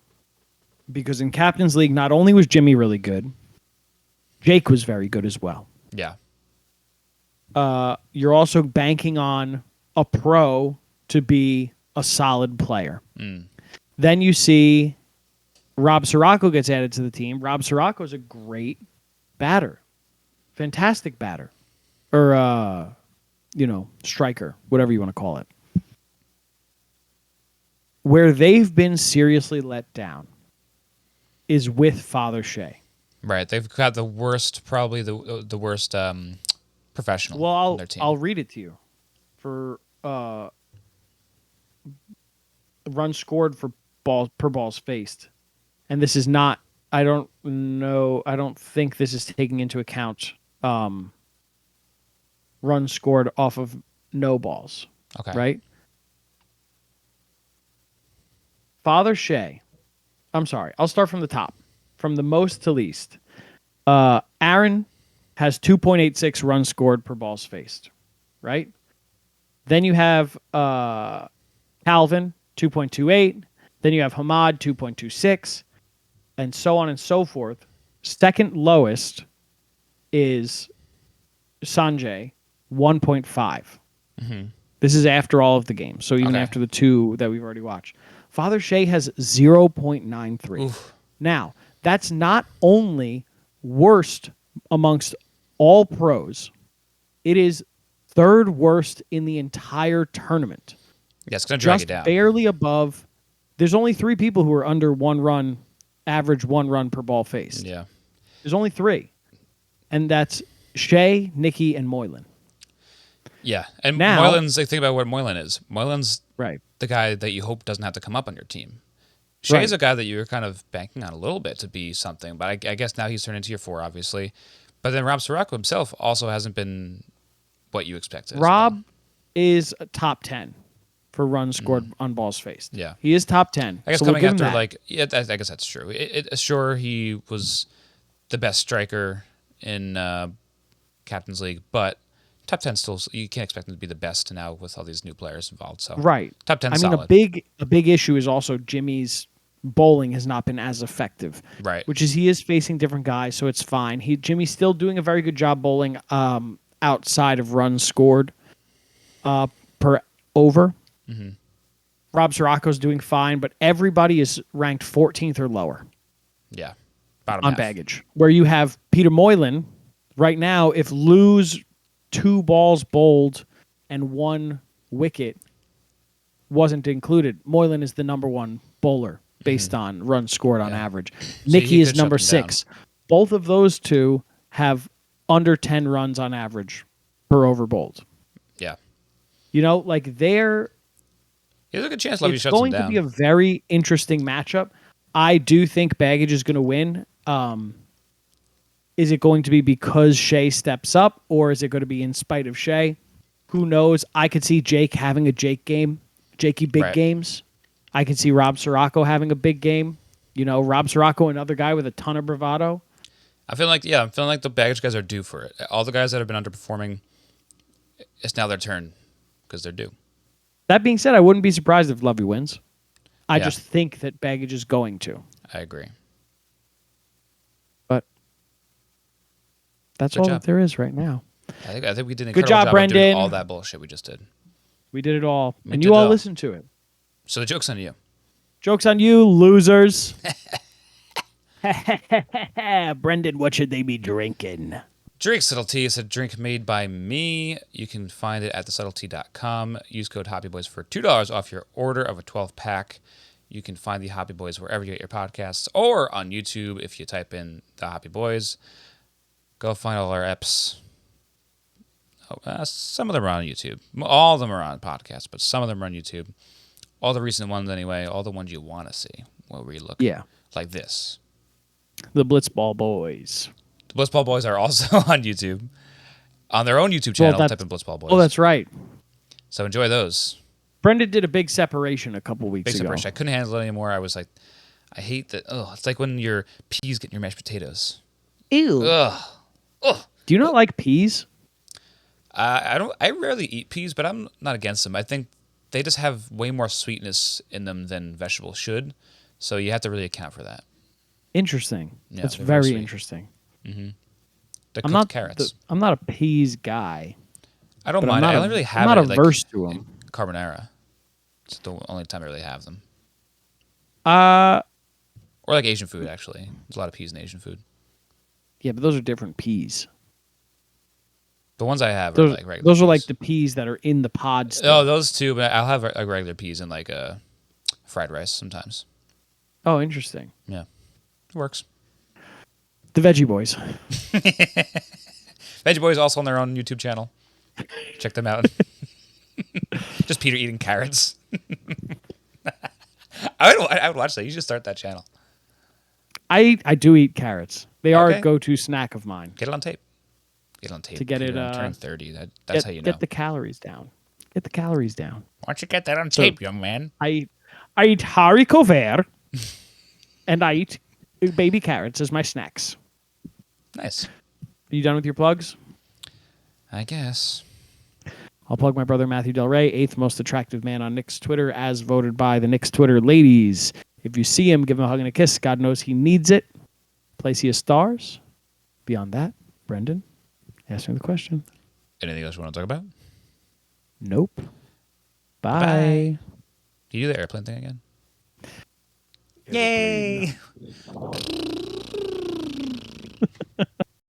because in Captain's League, not only was Jimmy really good, Jake was very good as well. Yeah. You're also banking on a pro to be a solid player. Mm. Then you see Rob Sirocco gets added to the team. Rob Sirocco is a great batter. Fantastic batter. Or, striker, whatever you want to call it. Where they've been seriously let down is with Father Shea. Right. They've got the worst, probably the worst professional Well, on their team. I'll read it to you. For runs scored for per balls faced. And this is not, I don't think this is taking into account runs scored off of no balls. Okay. Right? Father Shea. I'm sorry. I'll start from the top. From the most to least. Aaron has 2.86 runs scored per balls faced. Right? Then you have Calvin, 2.28. Then you have Hamad, 2.26. And so on and so forth. Second lowest is Sanjay, 1.5. Mm-hmm. This is after all of the games. So even after the two that we've already watched. Father Shea has 0.93. Oof. Now, that's not only worst amongst all pros. It is third worst in the entire tournament. Yeah, it's going to drag you Just down. barely above. There's only 3 people who are under 1 run, average 1 run per ball faced. Yeah. There's only 3. And that's Shea, Nicky, and Moylan. Yeah. And Now- Moylan's, think about what Moylan is. Moylan's Right. the guy that you hope doesn't have to come up on your team. Shea's Right. a guy that you're kind of banking on a little bit to be something, but I guess now he's turned into your 4, obviously. But then Rob Sirocco himself also hasn't been what you expected. Rob is a top 10 for runs scored on balls faced. Yeah. He is top 10. I guess so we'll coming give him after, that. I guess that's true. Sure, he was the best striker in Captain's League, but top 10 still, you can't expect him to be the best now with all these new players involved. So Right. top 10 I mean, solid. a big issue is also Jimmy's bowling has not been as effective. Right. Which is he is facing different guys, so it's fine. Jimmy's still doing a very good job bowling outside of runs scored per over. Mm-hmm. Rob Sirocco's doing fine, but everybody is ranked 14th or lower Yeah. Bottom on half. baggage. Where you have Peter Moylan right now, if Lou's 2 balls bowled and 1 wicket wasn't included, Moylan is the number 1 bowler based on runs scored on average. Nicky he is could shut number them 6. Both of those two have under 10 runs on average per over bowled. Yeah. They're There's a good chance Levy it's shuts him going down. to be a very interesting matchup. I do think Baggage is going to win. Is it going to be because Shea steps up, or is it going to be in spite of Shea? Who knows? I could see Jake having a Jake game, Jakey big Right. games. I can see Rob Sirocco having a big game. Rob Sirocco, another guy with a ton of bravado. I'm feeling like the baggage guys are due for it. All the guys that have been underperforming, it's now their turn because they're due. That being said, I wouldn't be surprised if Lovey wins. I Yeah. just think that Baggage is going to. I agree. But that's Good all job. that there is right now. I think we did an Good incredible job, of doing Brendan. all that bullshit we just did. We did it all. We and did you all it all. listened to it. So the joke's on you. Joke's on you, losers. Brendan, what should they be drinking? Drink Subtlety is a drink made by me. You can find it at thesubtlety.com. Use code HOPPYBOYS for $2 off your order of a 12-pack. You can find the Hoppy Boys wherever you get your podcasts or on YouTube if you type in the Hoppy Boys. Go find all our eps. Some of them are on YouTube. All of them are on podcasts, but some of them are on YouTube. All the recent ones anyway, all the ones you want to see where we look like this. The Blitzball Boys. The Blitzball Boys are also on YouTube. On their own YouTube channel, type in Blitzball Boys. Oh, that's right. So enjoy those. Brendan did a big separation a couple weeks Big ago. separation. I couldn't handle it anymore. I was like, I hate that. Oh, it's like when your peas get in your mashed potatoes. Ew. Ugh. Ugh. Do you not like peas? I don't. I rarely eat peas, but I'm not against them. I think they just have way more sweetness in them than vegetables should. So you have to really account for that. Interesting. Yeah, That's they're very sweet. interesting. Mm-hmm. The cooked carrots. I'm not a peas guy. I don't but mind. I'm I not don't really have I'm not it, averse like, to them. Carbonara. It's the only time I really have them. Yeah, Or like Asian food, actually. There's a lot of peas in Asian food. but those are different peas. The ones I have Those, are like regular those are peas. like the peas that are in the pod still. Oh, those two, but I'll have like regular peas in like fried rice sometimes. Oh, interesting. Yeah. It works. The Veggie Boys. Veggie Boys also on their own YouTube channel. Check them out. Just Peter eating carrots. I would watch that. You should start that channel. I do eat carrots. They are Okay. a go-to snack of mine. Get it on tape. Get it on tape. To get Peter, it, turn 30. That's how you know. Get the calories down. Get the calories down. Why don't you get that on tape, young man? I eat haricot vert, and I eat baby carrots as my snacks. Nice. Are you done with your plugs? I guess. I'll plug my brother Matthew Del Rey, 8th most attractive man on Knicks Twitter, as voted by the Knicks Twitter ladies. If you see him, give him a hug and a kiss. God knows he needs it. Place he is stars. Beyond that, Brendan, ask me the question. Anything else you want to talk about? Nope. Bye. Bye. Do you do the airplane thing again? Yay!